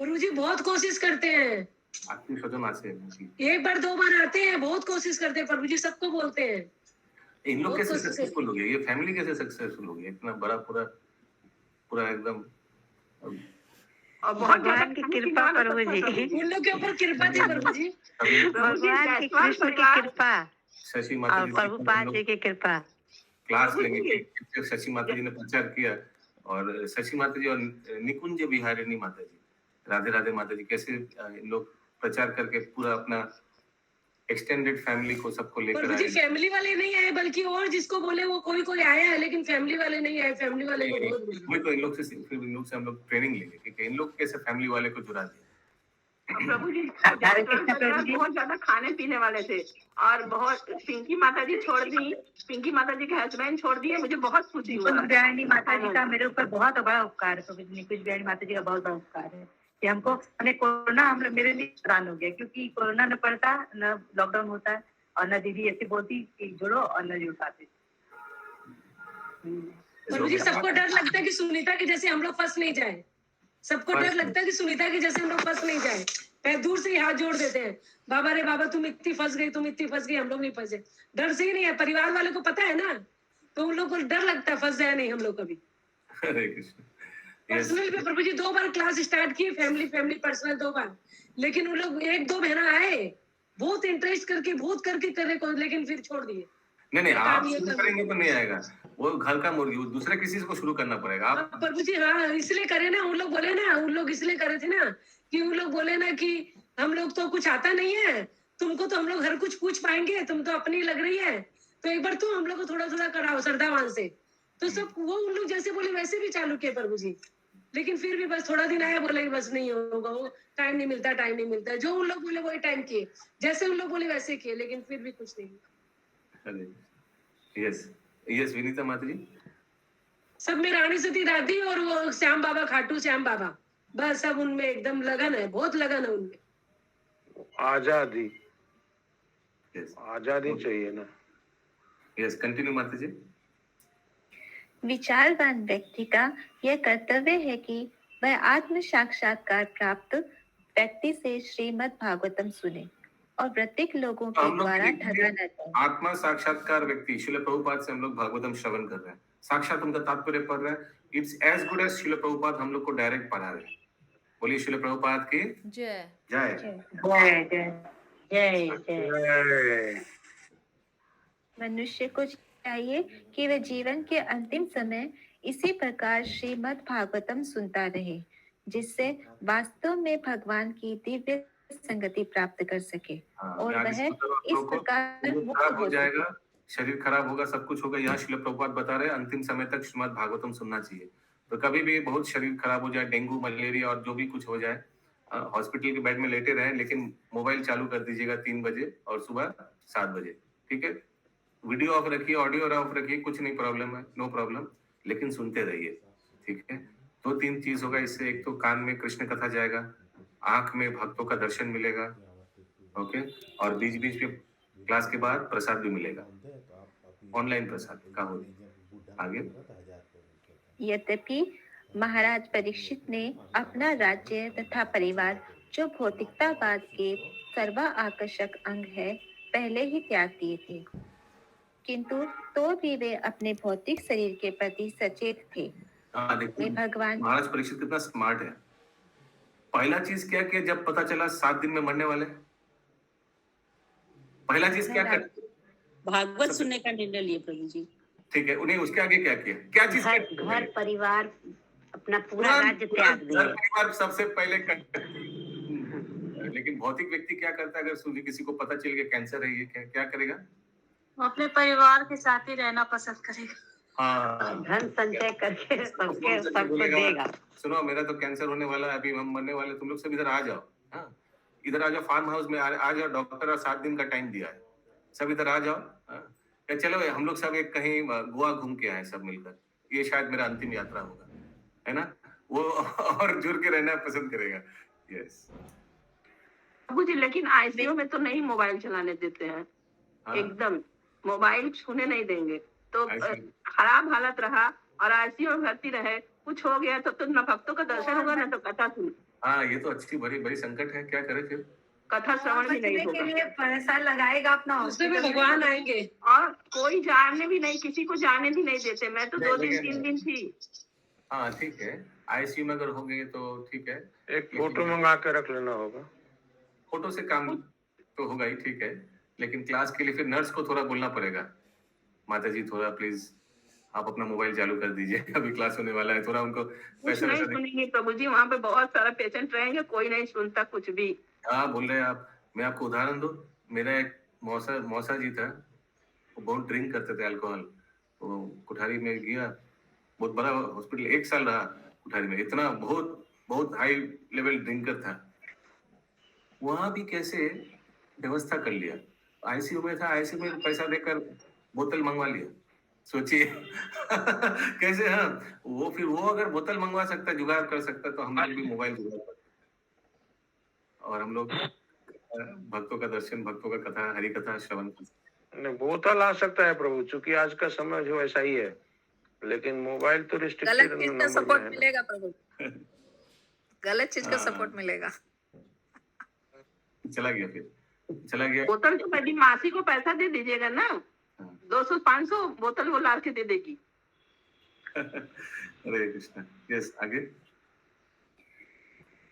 प्रभु जी बहुत कोशिश करते हैं। आत्मीय स्वजन आते हैं, 1 बार 2 बार आते हैं, बहुत कोशिश करते हैं प्रभु जी, सबको बोलते हैं। इन लोग कैसे सक्सेसफुल हो गए, ये फैमिली कैसे सक्सेसफुल हो गई, इतना बड़ा पूरा एकदम। और भगवान की कृपा प्रभु जी, उन लोग के ऊपर कृपा थी प्रभु जी, भगवान की कृष्ण की कृपा शशि माता और प्रभुपाद जी की कृपा। क्लास लेंगे, शशि माता जी ने प्रचार किया, और शशि माता जी और निकुंज बिहारिणी माता जी, राधे राधे माता जी, कैसे इन लोग प्रचार करके पूरा अपना एक्सटेंडेड फैमिली को सबको लेकर आए। फैमिली वाले नहीं आए, बल्कि और जिसको बोले वो कोई आया है, लेकिन फैमिली वाले नहीं आए। फैमिली वाले को बहुत बोले। तो इन लोग से हम लोग ट्रेनिंग लेंगे कि इन लोग कैसे फैमिली वाले को जुड़ा दिया। प्रभु जी बहुत ज्यादा खाने पीने वाले थे, और बहुत पिंकी माता जी छोड़ दी, पिंकी माता जी के हस्बैंड छोड़ दिए। मुझे बहुत खुशी हुआ। बिरयानी माता जी का मेरे ऊपर बहुत बड़ा उपकार है प्रभु जी। कुछ बिरयानी माता जी का बहुत बड़ा उपकार है कि हमको, हमें कोरोना मेरे लिए वरदान हो गया, क्योंकि कोरोना न पड़ता, न लॉकडाउन होता, और न दीदी ऐसी बोलती कि जुड़ो, और न जुड़ पाते। प्रभु जी, सबको डर लगता है कि सुनीता के जैसे हम लोग फंस नहीं जाए। सबको डर लगता है कि सुनीता की जैसे हम लोग फंस नहीं जाए। पैर दूर से ही हाथ जोड़ देते हैं, बाबा रे बाबा, तुम इतनी फंस गई, हम लोग नहीं फंसे। डर से ही नहीं है, परिवार वाले को पता है ना, तो उन लोग को डर लगता है फंस जाए नहीं हम लोग कभी। हरे कृष्ण। पर्सनल पे प्रभु जी 2 बार क्लास स्टार्ट किए, फैमिली पर्सनल 2 बार, लेकिन उन लोग 1-2 महीना आए, बहुत इंटरेस्ट करके बहुत करके करे को, लेकिन फिर छोड़ दिए। नहीं, आप शुरू करेंगे तो नहीं आएगा, वो घर का मुर्गी, दूसरे किसी को शुरू करना पड़ेगा। आप प्रभु जी, हाँ, इसलिए करे ना, उन लोग बोले ना, उन लोग इसलिए करे थे ना कि उन लोग बोले ना कि हम लोग तो कुछ आता नहीं है, तुमको तो हम लोग हर कुछ पूछ पाएंगे, तुम तो अपनी लग रही है, तो एक बार तुम हम लोग को थोड़ा थोड़ा कराओ श्रद्धावान से। तो सब वो उन लोग जैसे बोले वैसे भी चालू किए प्रभु जी, लेकिन फिर भी बस थोड़ा दिन आया, बोले बस नहीं होगा, वो टाइम नहीं मिलता। जो उन लोग बोले वही टाइम किए, जैसे उन लोग बोले वैसे किए, लेकिन फिर भी कुछ नहीं। यस विनीता माता जी, सब में रानी सती दादी और वो श्याम बाबा, खाटू श्याम बाबा, बस सब उनमें एकदम लगन है, बहुत लगन है उनमें। आजादी चाहिए ना। यस, कंटिन्यू माता जी। विचारवान व्यक्ति का यह कर्तव्य है कि वह आत्म साक्षात्कार प्राप्त व्यक्ति से श्रीमद् भागवतम सुने और प्रत्येक लोगों के द्वारा ठगा न जाए। आत्मा साक्षात्कार व्यक्ति, श्रील प्रभुपाद से हम लोग भागवतम श्रवण कर रहे हैं, साक्षात उनका तात्पर्य पढ़ रहे हैं। It's as good as Srila Prabhupada हम लोग को डायरेक्ट पढ़ा रहे हैं। बोलिए श्रील प्रभुपाद की जय जय जय जय। मनुष्य को चाहिए कि वह जीवन के अंतिम समय इसी प्रकार श्रीमद् भागवतम सुनता रहे, जिससे वास्तव में भगवान की दिव्य संगति प्राप्त कर सके और वह इस प्रकार मुक्त हो जाएगा। शरीर खराब होगा, सब कुछ होगा। यहाँ श्रील प्रभुपाद बता रहे हैं अंतिम समय तक श्रीमद् भागवतम सुनना चाहिए। तो कभी भी बहुत शरीर खराब हो जाए, डेंगू मलेरिया और जो भी कुछ हो जाए, हॉस्पिटल के बेड में लेटे रहे, लेकिन मोबाइल चालू कर दीजिएगा 3 बजे और सुबह 7 बजे, ठीक है? वीडियो ऑफ रखिए, ऑडियो ऑफ रखिए, कुछ नहीं प्रॉब्लम है, नो प्रॉब्लम, लेकिन सुनते रहिए, ठीक है? 2-3 चीज होगा इससे। एक तो कान में कृष्ण कथा जाएगा, आंख में भक्तों का दर्शन मिलेगा, ओके, और बीच बीच में क्लास के बाद प्रसाद भी मिलेगा, ऑनलाइन प्रसाद का हो। आगे यद्यपि महाराज परीक्षित ने अपना राज्य तथा परिवार, जो भौतिकतावाद के सर्वा आकर्षक अंग है, पहले ही त्याग दिए थे, किंतु तो भी वे अपने भौतिक शरीर के प्रति सचेत थे। वे भगवान महाराज परीक्षित कितना स्मार्ट है। पहला चीज क्या किया जब पता चला 7 दिन में मरने वाले? पहला चीज क्या कर? भागवत सुनने का निर्णय लिए प्रभु जी। ठीक है, उन्हें उसके आगे क्या किया? क्या चीज? घर परिवार अपना पूरा राज्य त्याग दिया। घर परिवार सबसे पहले लेकिन भौतिक व्यक्ति क्या करता है? अगर किसी को पता चल गया कैंसर है, ये क्या करेगा? अपने परिवार के साथ ही रहना पसंद करेगा। हाँ, धन संचय करके सबको देगा। सुनो, मेरा तो कैंसर होने वाला है, अभी हम मरने वाले, तुम लोग सब इधर आ जाओ। हाँ, इधर आ जाओ, फार्म हाउस में आ जाओ, डॉक्टर और 7 दिन का टाइम दिया है, सब इधर आ जाओ। हाँ, चलो हम लोग सब एक कहीं गोवा घूम के आए सब मिलकर, ये शायद मेरा अंतिम यात्रा होगा, है ना? वो और जुड़ के रहना पसंद करेगा। यस प्रभु जी, लेकिन आईसीयू में तो नहीं मोबाइल चलाने देते हैं। हाँ? एकदम मोबाइल छूने नहीं देंगे, तो ICU खराब हालत रहा और आईसीयू में भर्ती रहे, कुछ हो गया तो न भक्तों का दर्शन होगा न तो कथा सुन। हाँ, ये तो अच्छी बड़ी संकट है, क्या करे फिर? कथा श्रवण भी नहीं बचने के होगा लिए पैसा लगाएगा अपना, उससे भी भगवान आएंगे। और कोई जाने भी नहीं, किसी को जाने भी नहीं देते। मैं तो 2 दिन 3 दिन थी। हाँ ठीक है, आईसीयू में अगर हो गए तो ठीक है, एक फोटो मंगा के रख लेना होगा। फोटो से काम तो होगा ही, ठीक है, लेकिन क्लास के लिए फिर नर्स को थोड़ा बोलना पड़ेगा, माता जी थोड़ा प्लीज आप अपना मोबाइल चालू कर दीजिए, अभी क्लास होने वाला है, थोड़ा उनको कुछ नहीं सुनेंगे प्रभु जी, वहाँ पे बहुत सारा पेशेंट रहेंगे, कोई नहीं सुनता कुछ भी। हाँ बोल रहे हैं आप। मैं आपको उदाहरण दूं, मेरा एक मौसा जी था, वो बहुत ड्रिंक करते थे अल्कोहल, वो कुठारी में गया, बहुत बड़ा हॉस्पिटल 1 साल रहा कुठारी में, इतना बहुत हाई लेवल ड्रिंकर था। वहां भी कैसे व्यवस्था कर लिया, आईसीयू में था, आईसीयू में पैसा देकर बोतल मंगवा लिया, सोचिए कैसे। हाँ, वो अगर बोतल मंगवा सकता, जुगाड़ कर सकता, तो हम लोग भी मोबाइल जुगाड़ करते और हम लोग भक्तों का दर्शन, भक्तों का कथा, हरि कथा श्रवण कर सकते। बोतल आ सकता है प्रभु, चूंकि आज का समय जो ऐसा ही है, लेकिन मोबाइल तो रिस्ट्रिक्टेड गलत चीज का सपोर्ट मिलेगा प्रभु, गलत चीज का सपोर्ट मिलेगा। चला गया बोतल तो मेरी मासी को पैसा दे दीजिएगा ना, 200-500 बोतल वो ला के दे देगी। हरे कृष्णा। यस, आगे।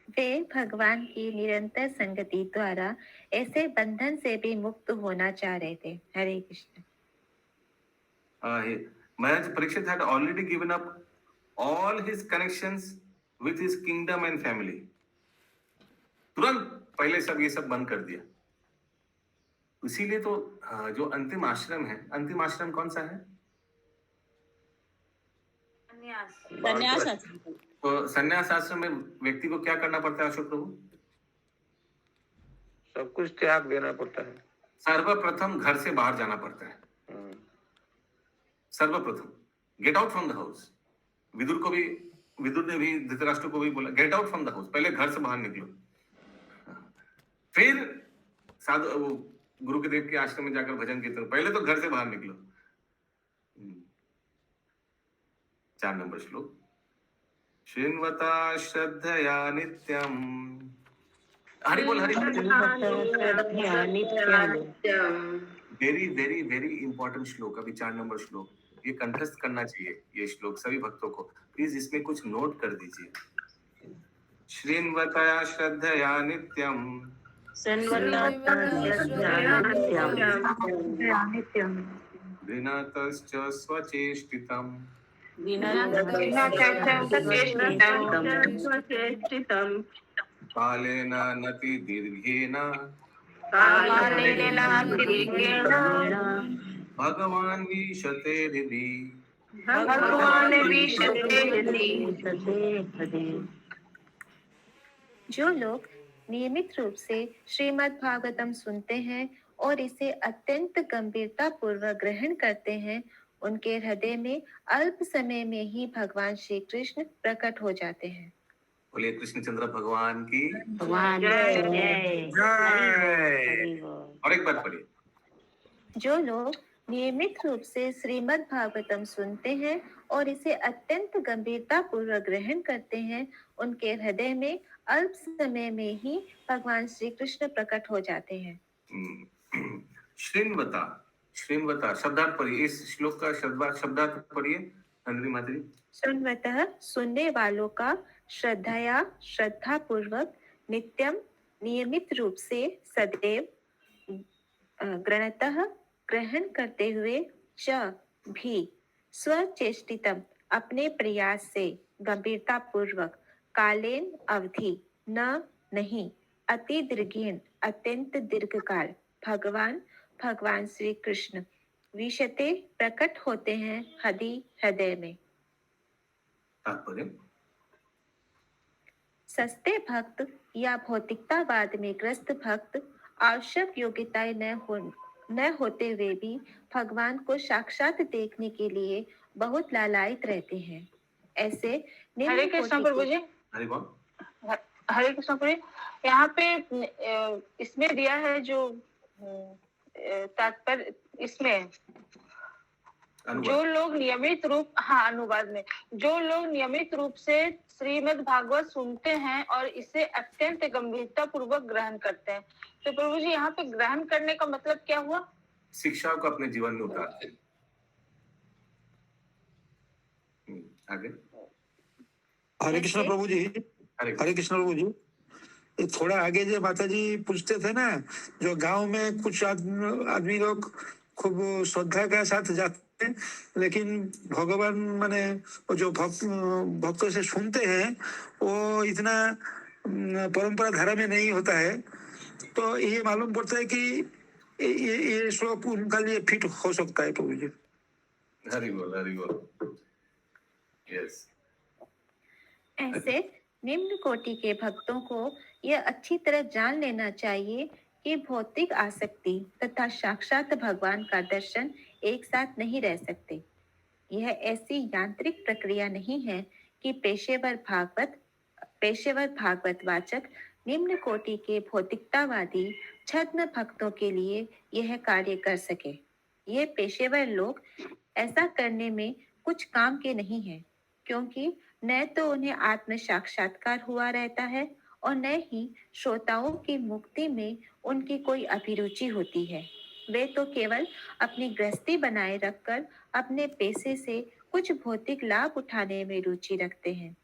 वे भगवान की निरंतर संगति द्वारा ऐसे बंधन से भी मुक्त होना चाह रहे थे। हरे Krishna. Maharaj Parikshit had already given up all his connections with his kingdom and family. तुरंत पहले ये सब बंद कर दिया। इसीलिए तो जो अंतिम आश्रम है, अंतिम आश्रम कौन सा है? संन्यास आश्रम। तो संन्यास आश्रम में व्यक्ति को क्या करना पड़ता है अशोक प्रभु? सब कुछ त्याग देना पड़ता है। सर्वप्रथम घर से बाहर जाना पड़ता है। सर्वप्रथम get out from the house. Vidur ने भी धृतराष्ट्र को भी बोला, get out from the house, पहले घर से बाहर निकलो, फिर साधु गुरु के देव के आश्रम में जाकर भजन कीर्तन, पहले तो घर से बाहर निकलो। 4 नंबर श्लोक। श्रृण्वता श्रद्धया नित्यम। हरि बोल, Hari very very very important श्लोक, अभी 4 नंबर श्लोक, ये कंठस्थ करना चाहिए ये श्लोक सभी भक्तों को, प्लीज इसमें कुछ नोट कर दीजिए। श्रृण्वता श्रद्धया नित्यम विनतश्च स्वचेष्टितम् कालेन नति दीर्घेन भगवान् वीशते हृदि भगवान विशदेहति। जो लोग नियमित रूप से श्रीमद् भागवतम सुनते हैं और इसे अत्यंत गंभीरता पूर्वक ग्रहण करते हैं, उनके हृदय में अल्प समय में ही भगवान श्री कृष्ण प्रकट हो जाते हैं। बोलिए कृष्णचंद्र भगवान की भगवान जय। जय। और एक बार पढ़िए। जो लोग नियमित रूप से श्रीमद् भागवतम सुनते हैं और इसे अत्यंत गंभीरता पूर्वक ग्रहण करते हैं, उनके हृदय में अल्प समय में ही भगवान श्री कृष्ण प्रकट हो जाते हैं। श्रीन्वता, श्रीन्वता शब्दार्थ पढ़िए। इस श्लोक का शब्दार्थ पढ़िए नंदिनी माता जी। श्रृण्वतः सुनने वालों का श्रद्धा पूर्वक नित्यम नियमित रूप से सदैव गणतः ग्रहण करते हुए च भी स्वचेष्टितम अपने प्रयास से गंभीरता पूर्वक कालेन अवधि न नहीं अति दीर्घेन अत्यंत दीर्घकाल भगवान श्री कृष्ण विशते प्रकट होते हैं हृदय में। तात्पर्य सस्ते भक्त या भौतिकतावाद में ग्रस्त भक्त आवश्यक योग्यताएं न होते हुए भी भगवान को साक्षात देखने के लिए बहुत लालायित रहते हैं। ऐसे हरे कृष्ण प्रभु जी। हरे बोल। हरे कृष्ण प्रभु जी, यहाँ पे इसमें दिया है जो तात्पर्य इसमें जो लोग नियमित रूप अनुवाद में जो लोग नियमित रूप से श्रीमद् भागवत सुनते हैं और इसे अत्यंत गंभीरता पूर्वक ग्रहण करते हैं, तो प्रभु जी यहाँ पे ग्रहण करने का मतलब क्या हुआ? शिक्षा को अपने जीवन में उतारते हैं। आगे। हरे कृष्ण प्रभु जी। हरे कृष्ण प्रभु जी, थोड़ा आगे जो माता जी पूछते थे ना, जो गांव में कुछ आदमी लोग खूब श्रद्धा के साथ जाते हैं, लेकिन भगवान माने जो भक्तों से सुनते हैं वो इतना परंपरा धारा में नहीं होता है। तो ये मालूम पड़ता है कि ये श्लोक उनका लिए फिट हो सकता है प्रभु जी। हरि बोल, हरि बोल। यस। ऐसे निम्न कोटि के भक्तों को यह अच्छी तरह जान लेना चाहिए कि भौतिक आसक्ति तथा साक्षात भगवान का दर्शन एक साथ नहीं रह सकते। यह ऐसी यांत्रिक प्रक्रिया नहीं है कि पेशेवर भागवत वाचक निम्न कोटि के भौतिकतावादी छद्म भक्तों के लिए यह कार्य कर सके। ये पेशेवर लोग ऐसा करने में कुछ काम के नहीं हैं, क्योंकि न तो उन्हें आत्म साक्षात्कार हुआ रहता है और न ही श्रोताओं की मुक्ति में उनकी कोई अभिरुचि होती है। वे तो केवल अपनी गृहस्थी बनाए रखकर अपने पैसे से कुछ भौतिक लाभ उठाने में रुचि रखते हैं।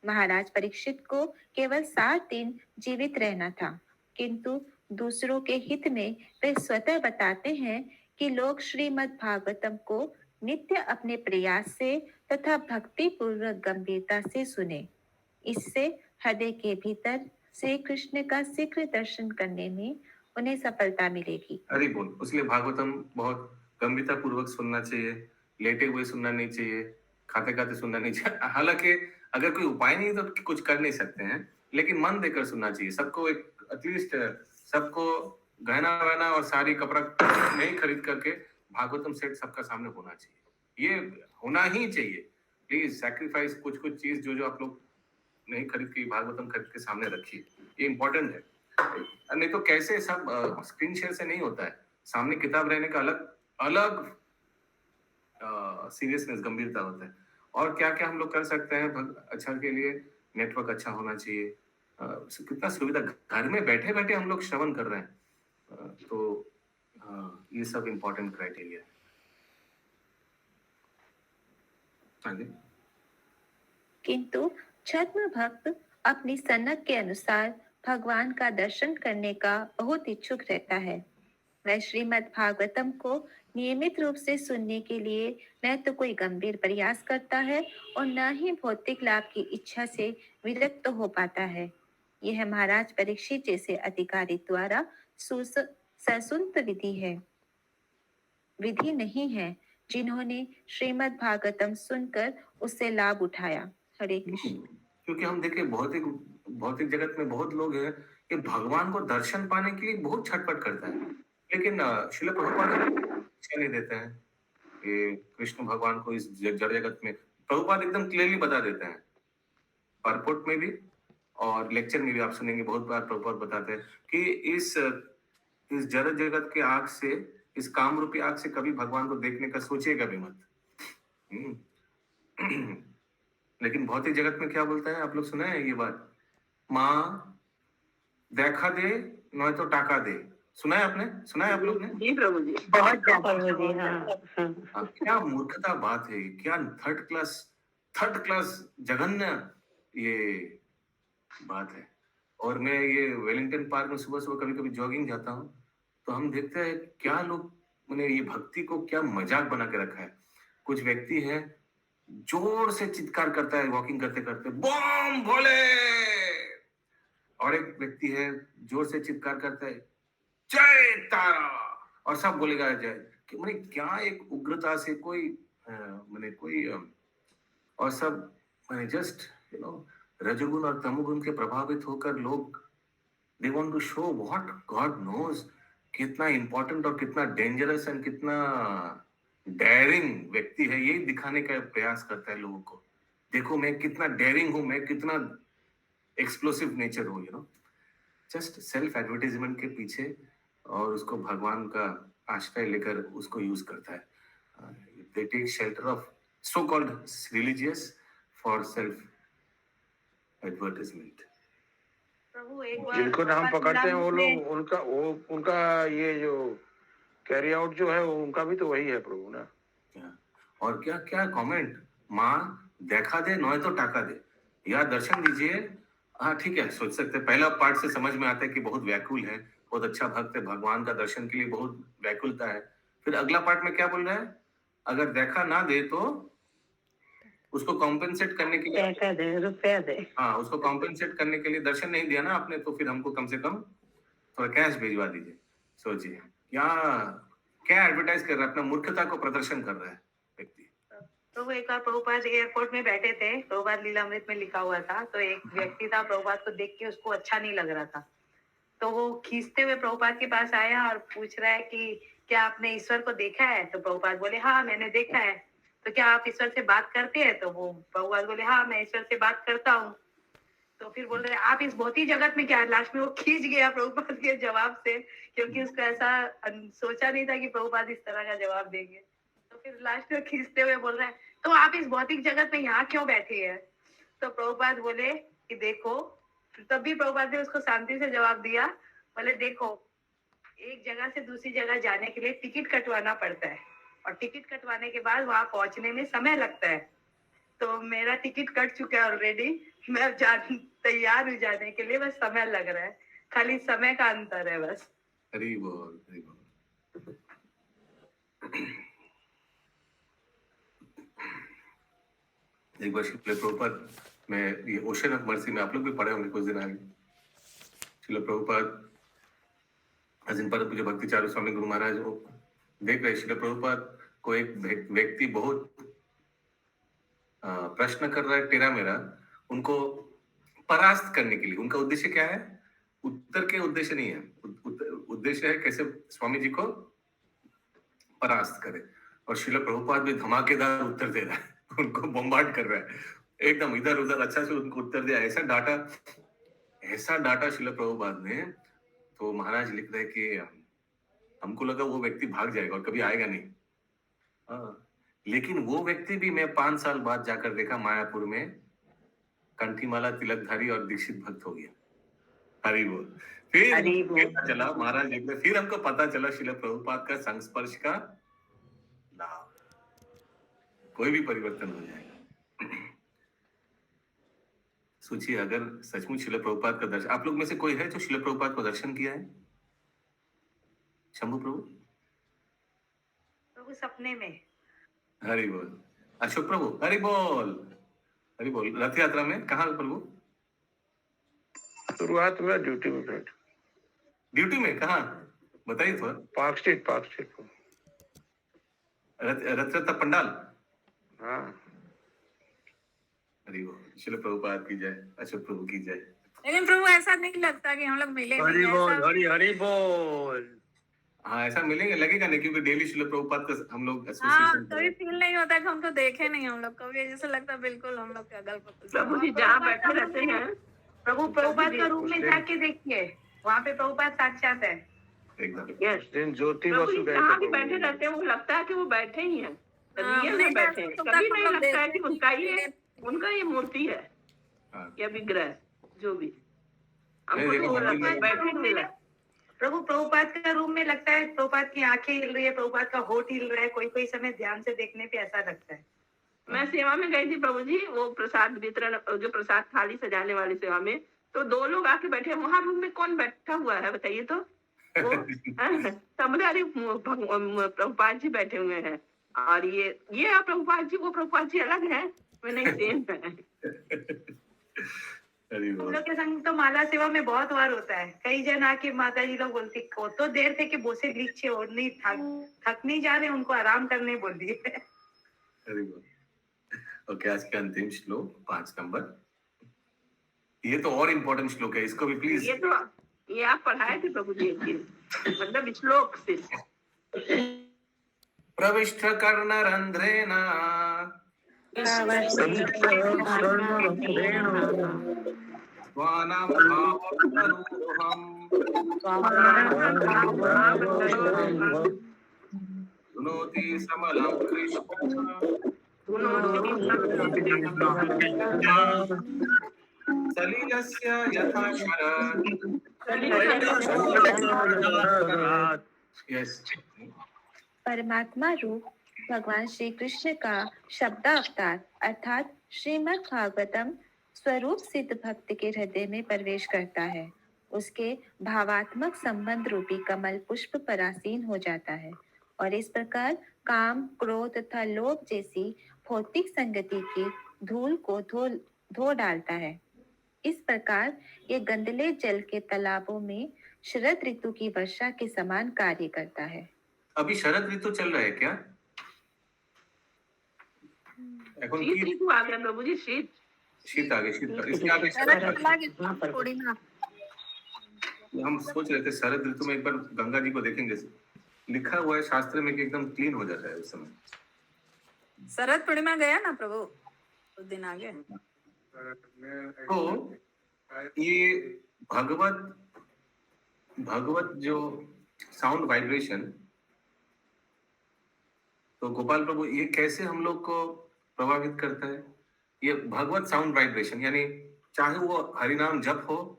महाराज परीक्षित को केवल 7 दिन जीवित रहना था, किंतु दूसरों के हित में वे स्वतः बताते हैं कि लोग श्रीमद् भागवतम को नित्य अपने प्रयास से तथा भक्ति पूर्वक गंभीरता से सुने। इससे हृदय के भीतर श्री कृष्ण का शीघ्र दर्शन करने में उन्हें सफलता मिलेगी। हरि बोल। उसलिए भागवतम बहुत गंभीरता पूर्वक सुनना चाहिए, लेटे हुए सुनना नहीं चाहिए, खाते खाते सुनना नहीं चाहिए। हालांकि अगर कोई उपाय नहीं तो कुछ कर नहीं सकते हैं, लेकिन मन देकर सुनना चाहिए। सबको एक एटलीस्ट सबको गहना वहना और सारी कपड़ा नहीं खरीद करके भागवतम सेट सबका सामने होना चाहिए। ये होना ही चाहिए। प्लीज सैक्रिफाइस कुछ चीज जो आप लोग नहीं खरीद के भागवतम खरीद के सामने रखिए। ये इंपॉर्टेंट है। नहीं तो कैसे सब स्क्रीन शेयर से नहीं होता है। सामने किताब रहने का अलग सीरियसनेस, गंभीरता होता है। और क्या क्या हम लोग कर सकते हैं अच्छा के लिए? नेटवर्क अच्छा होना चाहिए। कितना सुविधा, घर में बैठे बैठे हम लोग श्रवण कर रहे हैं। तो ये सब इम्पोर्टेंट क्राइटेरिया है। किंतु छद्म भक्त अपनी सनक के अनुसार भगवान का दर्शन करने का बहुत इच्छुक रहता है। वह श्रीमद् भागवतम को नियमित रूप से सुनने के लिए न तो कोई गंभीर प्रयास करता है और न ही भौतिक लाभ की इच्छा से विरक्त हो पाता है। यह महाराज परीक्षित जैसे अधिकारी द्वारा ससुंत विधि नहीं है, जिन्होंने श्रीमद् भागवतम सुनकर उससे लाभ उठाया। हरे कृष्ण। क्योंकि हम देखें भौतिक जगत में बहुत लोग हैं कि भगवान को दर्शन पाने के लिए बहुत छटपट करता है, लेकिन श्रील प्रभुपाद शिक्षा नहीं देते हैं कि कृष्ण भगवान को इस जड़ जगत में प्रभुपाद एकदम क्लियरली बता देते हैं, परपोर्ट में भी और लेक्चर में भी आप सुनेंगे बहुत बार प्रभुपाद बताते हैं कि इस जड़ जगत के आग से, इस काम रूपी आग से कभी भगवान को देखने का सोचिएगा भी मत। लेकिन भौतिक जगत में क्या बोलता है, आप लोग सुना है ये बात, माँ देखा दे न तो टाका दे, सुना है आपने, सुना है आप लोग ने? जी प्रभु जी, बहुत ज्यादा प्रभु जी। हाँ क्या मूर्खता बात है, क्या थर्ड क्लास जघन्य ये बात है। और मैं ये वेलिंगटन पार्क में सुबह सुबह कभी कभी जॉगिंग जाता हूँ तो हम देखते हैं क्या लोग, मैंने ये भक्ति को क्या मजाक बना के रखा है। कुछ व्यक्ति है जोर से चित्कार करता है वॉकिंग करते करते, बम भोले, और एक व्यक्ति है जोर से चित्कार करता है जय तारा, और सब बोलेगा जय। कि मैंने क्या एक उग्रता से कोई और सब मैंने जस्ट रजोगुण और तमोगुण के प्रभावित होकर लोग they want to show what God knows, कितना इंपॉर्टेंट और कितना डेंजरस एंड कितना डेयरिंग व्यक्ति है, ये दिखाने का प्रयास करता है लोगों को। देखो मैं कितना डेयरिंग हूं, मैं कितना एक्सप्लोसिव नेचर हूं, जस्ट सेल्फ एडवर्टाइजमेंट के पीछे, और उसको भगवान का आश्रय लेकर उसको यूज करता है। They take shelter of so called religious for self advertisement. प्रभु एक बार जिनको नाम पकड़ते हैं वो लोग, उनका ये जो कैरी आउट जो है उनका भी तो वही है प्रभु ना। और क्या क्या कमेंट, माँ देखा दे न तो टाका दे, या दर्शन दीजिए। हाँ ठीक है, सोच सकते हैं पहला पार्ट से समझ में आता है कि बहुत व्याकुल है, बहुत अच्छा भक्त है, भगवान का दर्शन के लिए बहुत व्याकुलता है। फिर अगला पार्ट में क्या बोल रहा है, अगर देखा ना दे तो उसको कॉम्पेंसेट करने के लिए रुपया दे। हाँ, उसको कॉम्पेंसेट करने के लिए दर्शन नहीं दिया ना आपने, तो फिर हमको कम से कम थोड़ा कैश भिजवा दीजिए। सोचिए क्या एडवर्टाइज कर रहा है, अपना मूर्खता को प्रदर्शन कर रहा है व्यक्ति। तो एक बार प्रभुपाद एयरपोर्ट में बैठे थे, प्रभुपाद लीलामृत में लिखा हुआ था, तो एक व्यक्ति था, प्रभुपाद को देख के उसको अच्छा नहीं लग रहा था, तो वो खींचते हुए प्रभुपाद के पास आया और पूछ रहा है कि क्या आपने ईश्वर को देखा है? तो प्रभुपाद बोले हाँ मैंने देखा है। तो क्या आप ईश्वर से बात करते हैं? तो वो प्रभुपाद बोले हाँ मैं ईश्वर से बात करता हूँ। तो फिर बोल रहे आप इस भौतिक जगत में क्या? लास्ट में वो खींच गया प्रभुपाद के जवाब से, क्योंकि उसको ऐसा सोचा नहीं था कि प्रभुपाद इस तरह का जवाब देंगे। तो फिर लास्ट में खींचते हुए बोल रहे हैं तो आप इस भौतिक जगत में यहाँ क्यों बैठे हैं? तो प्रभुपाद बोले कि देखो, तब भी प्रभुपाद ने उसको शांति से जवाब दिया, बोले देखो एक जगह से दूसरी जगह जाने के लिए टिकट कटवाना पड़ता है, और टिकट कटवाने के बाद वहां पहुंचने में समय लगता है। तो मेरा टिकट कट चुका है ऑलरेडी, मैं तैयार हो जाने के लिए, बस समय लग रहा है, खाली समय का अंतर है बस। हरि बोल, हरि बोल। एक बार श्रील प्रभुपाद में ये ओशन ऑफ मर्सी में आप लोग भी पढ़े होंगे कुछ दिन आगे, श्रील प्रभुपाद अजिन परम पूज्य भक्ति चारू स्वामी गुरु महाराज देख रहे, श्रील प्रभुपाद को एक व्यक्ति बहुत प्रश्न कर रहा है टेरा मेरा, उनको परास्त करने के लिए। उनका उद्देश्य क्या है? उत्तर के उद्देश्य नहीं है, उद्देश्य है कैसे स्वामी जी को परास्त करे। और श्रील प्रभुपाद भी धमाकेदार उत्तर दे रहा है, उनको बम्बार्ड कर रहा है, एकदम इधर उधर अच्छा से उनको उत्तर दिया, ऐसा डाटा श्रील प्रभुपाद ने। तो महाराज लिख रहे कि हमको लगा वो व्यक्ति भाग जाएगा और कभी आएगा नहीं। लेकिन वो व्यक्ति भी मैं 5 साल बाद जाकर देखा मायापुर में कंठीमाला तिलकधारी और दीक्षित भक्त हो गया। हरि बोल। फिर चला महाराज लिख रहे, फिर हमको पता चला श्रील प्रभुपाद का संस्पर्श का लाभ, कोई भी परिवर्तन हो जाएगा। सोचिए अगर सचमुच श्रील प्रभुपाद का दर्शन, आप लोग में से कोई है जो श्रील प्रभुपाद को दर्शन किया है? शंभू प्रभु? प्रभु सपने में। हरि बोल। अशोक प्रभु? हरि बोल, हरि बोल। रथ यात्रा में कहाँ प्रभु? शुरुआत में ड्यूटी में फ्रेंड। ड्यूटी में कहाँ बताइए थोड़ा। Park street. रथ पंडाल। हाँ, अरे वो श्रील प्रभुपाद की जय, अशोक प्रभु की जय। लेकिन प्रभु ऐसा नहीं लगता कि हम लोग मिले नहीं, ऐसा हरि बोल। हाँ ऐसा मिलेंगे, लगेगा नहीं, क्योंकि डेली श्रील प्रभुपाद का हम लोग हाँ एसोसिएशन कभी फील नहीं होता कि उनको देखे नहीं हम लोग कभी, जैसे लगता बिल्कुल हम लोग के अगल बगल। प्रभु जी जहाँ बैठे रहते हैं, प्रभु प्रभुपाद का रूम में जाके देखिए, वहाँ पे प्रभुपाद साक्षात है। एकदम। उस दिन ज्योति प्रभु बसु जी गए जहाँ थे भी प्रभु बैठे जी। रहते हैं वो लगता है कि वो बैठे ही हैं, रियल नहीं, में बैठे हैं। तो कभी हम नहीं लोग लगता है कि देखते उनका ये मूर्ति है हाँ। या विग्रह जो भी। नहीं, हमको देखो, तो वो लगता है हम- बैठे हुए लगता है। प्रभु प्रभुपाद का रूम में लगता है प्रभुपाद की आंखें हिल रही है, प्रभुपाद का होठ हिल रहा है, कोई कोई समय ध्यान से देखने पे ऐसा लगता है। मैं सेवा में गई थी प्रभु जी, वो प्रसाद वितरण, जो प्रसाद थाली सजाने वाली सेवा में, तो 2 लोग आके बैठे। वहां रूम में कौन बैठा हुआ है बताइए तो? वो अरे प्रभुपाद जी बैठे हुए हैं, और ये प्रभुपाद जी, वो प्रभुपाद जी अलग है, मैं नहीं सेम है। अरे हम वो लोग के संग तो माला सेवा में बहुत बार होता है, कई जन आके माता जी लोग बोलती को तो देर थे कि बोसे नीचे और नहीं थक नहीं जा रहे, उनको आराम करने बोल दिए। अरे वो ओके, आज का अंतिम श्लोक 5 नंबर। ये तो और इम्पोर्टेंट श्लोक है, इसको भी प्लीज। ये आप पढ़ाए थे प्रभु जी, मतलब श्लोक से। प्रविष्ट कर्णरंध्रेण स्वानां भावतरूहम् धुनोति समलं कृष्ण सलिलस्य यथा शरत्। यस। परमात्मा रूप भगवान श्री कृष्ण का शब्दावतार अर्थात श्रीमद् भागवतम स्वरूप सिद्ध भक्त के हृदय में प्रवेश करता है। उसके भावात्मक संबंध रूपी कमल पुष्प पर आसीन हो जाता है और इस प्रकार काम, क्रोध तथा लोभ जैसी भौतिक संगति की धूल को धो डालता है। इस प्रकार ये गंदले जल के तालाबों में शरद ऋतु की वर्षा के समान कार्य करता है। अभी शरद ऋतु चल रहा है क्या? शीत ऋतु आ गया प्रभु जी, शीत आ गया, इसके आगे थोड़ी ना हम सोच रहे थे शरद ऋतु में एक बार गंगा जी को देखेंगे। लिखा हुआ है शास्त्र में कि एकदम क्लीन हो जाता है उस समय। शरद पूर्णिमा गया ना प्रभु, उस दिन आगे। तो ये भगवत जो साउंड वाइब्रेशन, तो गोपाल प्रभु ये कैसे हम लोग को प्रभावित करता है? ये भगवत साउंड वाइब्रेशन यानी चाहे वो हरिनाम जप हो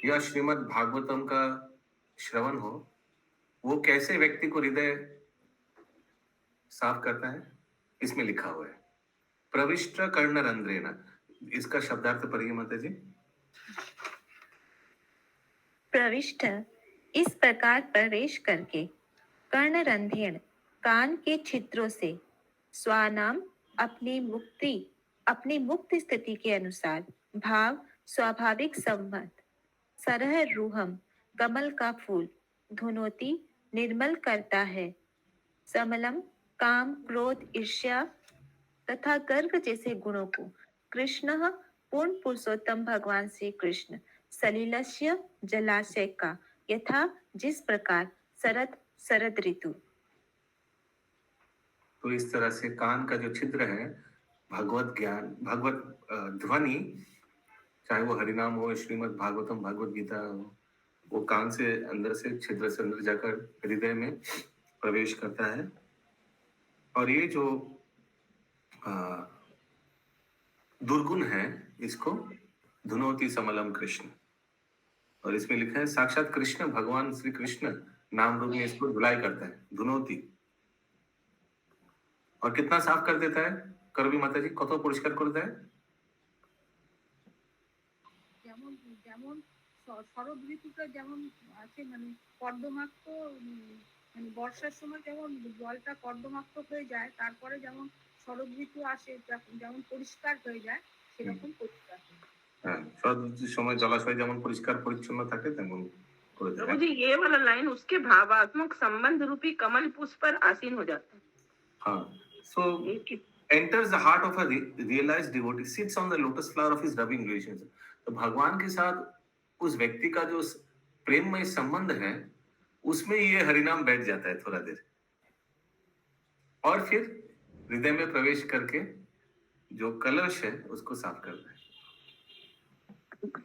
या श्रीमद् भागवतम का श्रवण हो, वो कैसे व्यक्ति को हृदय साफ करता है, इसमें लिखा हुआ है। प्रविष्ट कर्णरंध्रेण, इसका शब्दार्थ पढ़िए माता जी। प्रविष्ट इस प्रकार प्रवेश करके, कर्णरंध्रेण कान के छिद्रों से, स्वानाम अपनी मुक्त स्थिति के अनुसार, भाव स्वाभाविक संबंध, सरह रूहम कमल का फूल, धुनोती निर्मल करता है, समलम काम, क्रोध, ईर्ष्या तथा गर्व जैसे गुणों को, कृष्ण पूर्ण पुरुषोत्तम भगवान श्री कृष्ण, सलिलस्य जलाशय का यथा जिस प्रकार शरद ऋतु। तो इस तरह से कान का जो छिद्र है, भगवत ज्ञान, भगवत ध्वनि, चाहे वो हरिनाम हो, श्रीमद् भागवतम, भगवत गीता हो, वो कान से अंदर से छिद्र से अंदर जाकर हृदय में प्रवेश करता है। और ये जो दुर्गुण है, इसको धुनोति समलम कृष्ण, और इसमें लिखा है साक्षात कृष्ण भगवान श्री कृष्ण नाम रूप में इसको धुलाई करता है, धुनोति। और कितना साफ कर देता है? करबी माता जी कत परिष्कार करता है? যেমন যেমন শরৎ ঋতুটা যেমন আছে, মানে কর্দমাক্ত, মানে বর্ষার সময় যেমন জলটা কর্দমাক্ত হয়ে যায়, তারপরে যেমন শরৎ ঋতু আসে যেমন পরিষ্কার হয়ে যায়, সেরকম পরিষ্কার হয়ে যায়। হ্যাঁ, শরৎ ঋতুর সময় জলাশয় যেমন পরিষ্কার পরিচ্ছন্ন থাকে তেমন করে দেয়। प्रभु जी ये वाला लाइन उसके भावात्मक संबंध रूपी कमल पुष्प पर आसीन हो जाता है। हाँ, so enters the heart of a realized devotee, sits on the lotus flower of his loving relationship. तो भगवान के साथ उस व्यक्ति का जो प्रेममय संबंध है, उसमें ये हरिनाम बैठ जाता है थोड़ा देर, और फिर हृदय में प्रवेश करके जो कलश है उसको साफ करता है।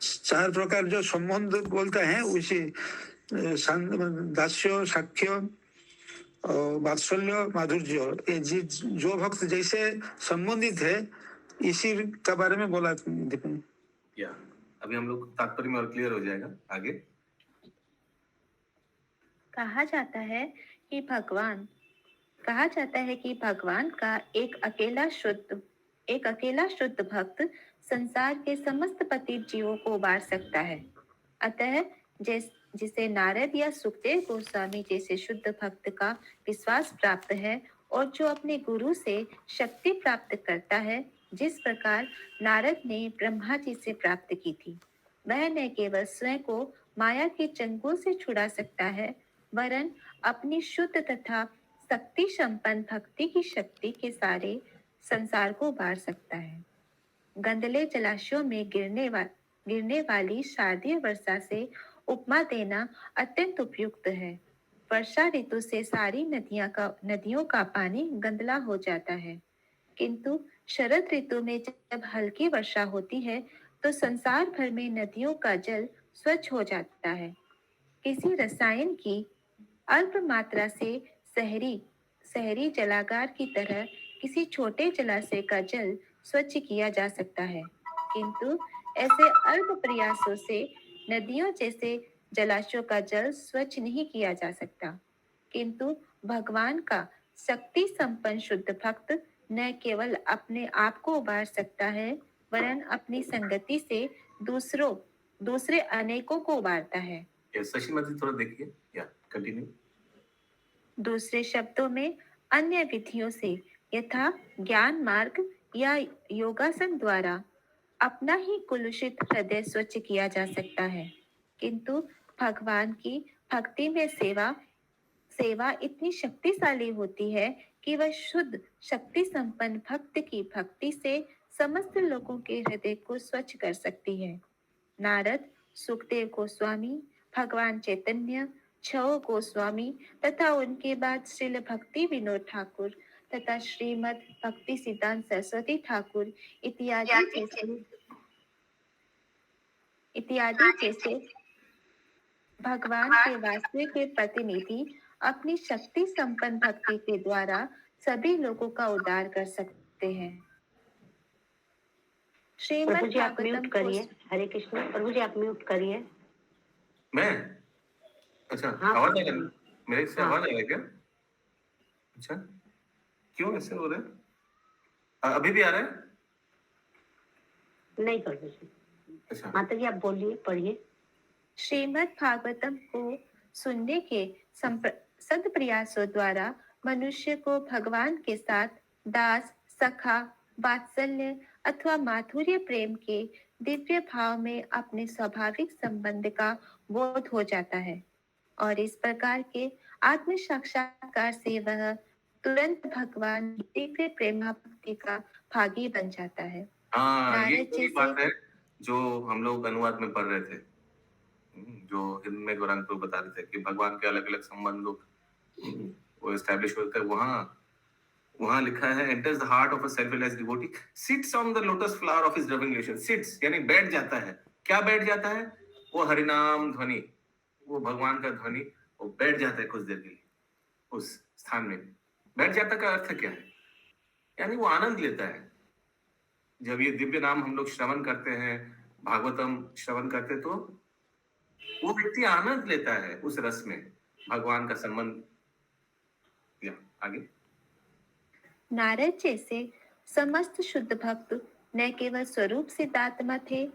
4 प्रकार जो संबंध बोलता है उसी दास्य, साख्य, वात्सल्य, माधुर्य, ये जो भक्त जैसे संबंधित है इसी का बारे में बोला दीपन। या अभी हम लोग तात्पर्य में और क्लियर हो जाएगा आगे। कहा जाता है कि भगवान का एक अकेला शुद्ध भक्त संसार के समस्त पतित जीवों को उबार सकता है। अतः जिसे नारद या सुखदेव गोस्वामी जैसे शुद्ध भक्त का विश्वास प्राप्त है और जो अपने गुरु से शक्ति प्राप्त करता है, जिस प्रकार नारद ने ब्रह्मा जी से प्राप्त की थी, वह न केवल स्वयं को माया के चंगुल से छुड़ा सकता है, वरन अपनी शुद्ध तथा शक्ति संपन्न भक्ति की शक्ति के सारे संसार को उबार सकता है। गंदले जलाशयों में गिरने वाली शारदीय वर्षा से उपमा देना अत्यंत उपयुक्त है। वर्षा ऋतु से सारी नदियों का पानी गंदला हो जाता है, किंतु शरद ऋतु में जब हल्की वर्षा होती है तो संसार भर में नदियों का जल स्वच्छ हो जाता है। किसी रसायन की अल्प मात्रा से शहरी जलागार की तरह किसी छोटे जलाशय का जल स्वच्छ किया जा सकता है, किंतु ऐसे अल्प प्रयासों से नदियों जैसे जलाशयों का जल स्वच्छ नहीं किया जा सकता। किंतु भगवान का शक्ति संपन्न शुद्ध भक्त न केवल अपने आप को उबार सकता है, वरन अपनी संगति से दूसरे अनेकों को उबारता है। थोड़ा देखिए, या कंटिन्यू। दूसरे शब्दों में अन्य विधियों से यथा ज्ञान मार्ग या योगासन द्वारा अपना ही कुलुषित हृदय स्वच्छ किया जा सकता है, किंतु भगवान की भक्ति में सेवा इतनी शक्तिशाली होती है कि वह शुद्ध शक्ति संपन्न भक्त की भक्ति से समस्त लोगों के हृदय को स्वच्छ कर सकती है। नारद, सुखदेव गोस्वामी, भगवान चैतन्य, छो गोस्वामी तथा उनके बाद श्रील भक्ति विनोद ठाकुर तथा श्रीमद् भक्ति सिद्धांत सरस्वती ठाकुर इत्यादि जैसे भगवान के वास्तविक प्रतिनिधि अपनी शक्ति संपन्न भक्ति के द्वारा सभी लोगों का उद्धार कर सकते हैं। प्रभु जी आप म्यूट करिए। हरे कृष्ण। प्रभु जी आप म्यूट करिए। मैं अच्छा, हाँ, आवाज आ रही है मेरे से? आवाज आ रही है क्या? अच्छा, क्यों ऐसे हो रहा है? अभी भी आ रहा है? नहीं प्रभु जी। अच्छा, माता जी आप बोलिए, पढ़िए। श्रीमद् भागवतम को सुनने के सद प्रयासों द्वारा मनुष्य को भगवान के साथ दास, सखा, वात्सल्य अथवा माधुर्य प्रेम के दिव्य भाव में अपने स्वाभाविक संबंध का बोध हो जाता है, और इस प्रकार के आत्म साक्षात्कार से वह तुरंत भगवान की दिव्य प्रेमा भक्ति का भागी बन जाता है। ये वही बात है जो हम लोग अनुवाद में पढ़ रहे थे, जो हिंदी में गौरांग प्रभु बता रहे थे कि भगवान के अलग अलग संबंध वो एस्टैब्लिश होते हैं। वहां लिखा है, enters the heart of a self-realized devotee, sits on the lotus flower of his loving relation. sits यानी बैठ जाता है। क्या बैठ जाता है? वो हरिनाम ध्वनि, वो भगवान का ध्वनि, वो बैठ जाता है कुछ देर के लिए उस स्थान में। बैठ जाता का अर्थ क्या है? यानी वो आनंद लेता है। जब ये दिव्य नाम हम लोग श्रवण करते हैं, भागवतम श्रवण करते, तो वो व्यक्ति आनंद लेता है उस रस में, भगवान का संबंध। या आगे। नारद जैसे समस्त शुद्ध भक्त न केवल स्वरूप सिद्धात्मा थे,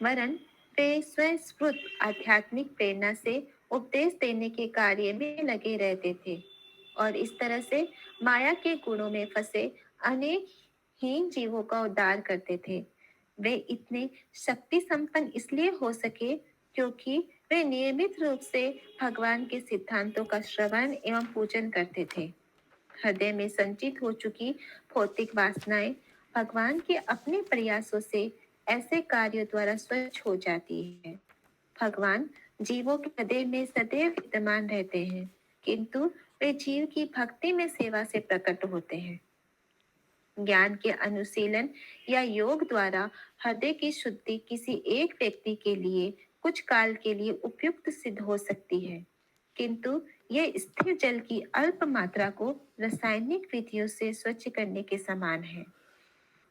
वरन वे स्वयं स्फूर्त आध्यात्मिक प्रेरणा से उपदेश देने के कार्य में लगे रहते थे, और इस तरह से माया के गुणों में फंसे अनेक हीन जीवों का उद्धार करते थे। वे इतने शक्ति संपन्न इसलिए हो सके क्योंकि वे नियमित रूप से भगवान के सिद्धांतों का श्रवण एवं पूजन करते थे। हृदय में संचित हो चुकी भौतिक वासनाएं भगवान के अपने प्रयासों से ऐसे कार्यों द्वारा स्वच्छ हो जाती है। भगवान जीवों के हृदय में सदैव विद्यमान रहते हैं, किंतु वे जीव की भक्ति में सेवा से प्रकट होते हैं। ज्ञान के अनुशीलन या योग द्वारा हृदय की शुद्धि किसी एक व्यक्ति के लिए कुछ काल के लिए उपयुक्त सिद्ध हो सकती है, किंतु यह स्थिर जल की अल्प मात्रा को रासायनिक विधियों से स्वच्छ करने के समान है।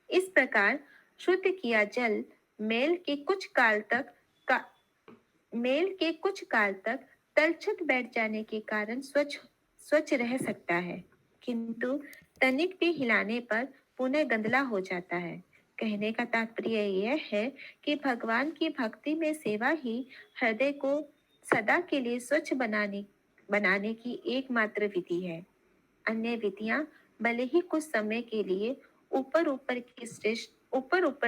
इस प्रकार शुद्ध किया जल मेल के कुछ काल तक तलछट बैठ जाने के कारण स्वच्छ रह सकता है, किंतु तनिक भी हिलाने पर पुनः गंदला हो जाता है। कहने का तात्पर्य यह है कि भगवान की भक्ति में सेवा ही हृदय को सदा के लिए स्वच्छ बनाने की एकमात्र विधि है। अन्य विधियां भले ही कुछ समय के लिए ऊपर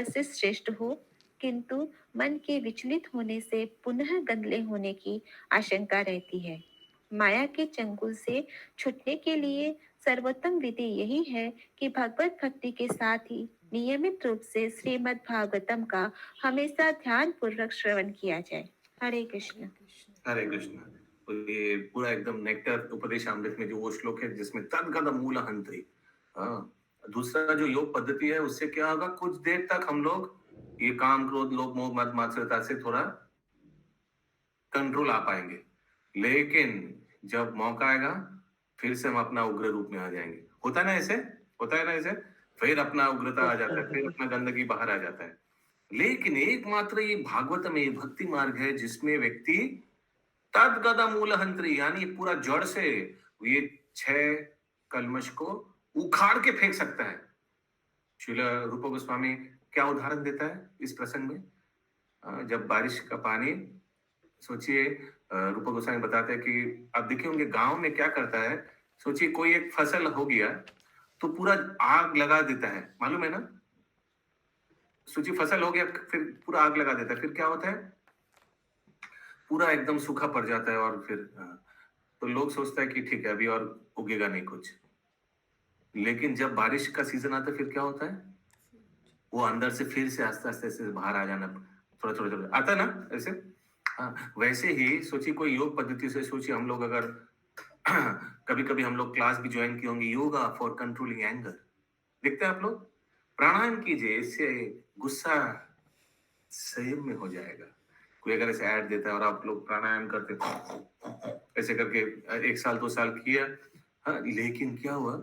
से श्रेष्ठ हो, किंतु मन के विचलित होने से पुनः गंदले होने की आशंका रहती है। माया के चंगुल से छूटने के लिए सर्वोत्तम विधि यही है कि भगवत भक्ति के साथ ही नियमित रूप से श्रीमद् भागवतम का हमेशा ध्यान पूर्वक श्रवण किया जाए। हरे कृष्ण। हरे कृष्ण। तो ये पूरा एकदम नेक्टर उपदेशामृत में जो वो श्लोक है जिसमें तद्गत मूल हंत्री, दूसरा जो योग पद्धति है उससे क्या होगा, कुछ देर तक हम लोग ये काम क्रोध लोभ मोह मद मात्सर्यता से थोड़ा कंट्रोल आ पाएंगे, लेकिन जब मौका आएगा फिर से हम अपना उग्र रूप में आ जाएंगे। होता है ना ऐसे, फिर अपना उग्रता आ जाता है, फिर अपना गंदगी बाहर आ जाता है। लेकिन एकमात्र ये भागवत में भक्ति मार्ग है जिसमें व्यक्ति तद्गत मूलहंत्री यानी पूरा जड़ से ये 6 कलमश को उखाड़ के फेंक सकता है। श्रील रूप गोस्वामी क्या उदाहरण देता है इस प्रसंग में, जब बारिश का पानी, सोचिए रूप गोस्वामी बताते हैं कि आप देखे होंगे गांव में क्या करता है, सोचिए कोई एक फसल हो गया तो पूरा आग लगा देता है, मालूम है ना। सोचिए फसल हो गया फिर पूरा आग लगा देता है, फिर क्या होता है, पूरा एकदम सूखा पड़ जाता है और फिर तो लोग सोचता है कि ठीक है अभी और उगेगा नहीं कुछ। लेकिन जब बारिश का सीजन आता है फिर क्या होता है, वो अंदर से फिर से आस्ते आस्ते से बाहर आ जाना, थोड़ा आता है ना ऐसे। वैसे ही सोचिए कोई योग पद्धति से, सोचिए हम लोग अगर कभी कभी हम लोग क्लास भी ज्वाइन किए होंगे, योगा फॉर कंट्रोलिंग एंगर, देखते हैं आप लोग, प्राणायाम कीजिए, इससे गुस्सा संयम में हो जाएगा। कोई अगर ऐसे ऐड देता है और आप लोग प्राणायाम करते ऐसे करके 1 साल 2 साल किया, लेकिन क्या हुआ,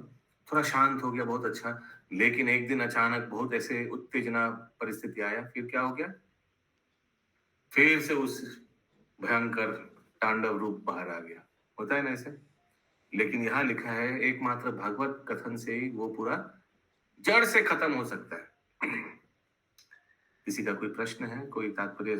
थोड़ा शांत हो गया, बहुत अच्छा। लेकिन एक दिन अचानक बहुत ऐसे उत्तेजना परिस्थिति आया, फिर क्या हो गया, फिर से उस भयंकर तांडव रूप बाहर आ गया। होता है ना ऐसे। लेकिन यहाँ लिखा है एकमात्र भागवत कथन से ही वो पूरा जड़ से खत्म हो सकता है। किसी का कोई प्रश्न है, कोई तात्पर्य?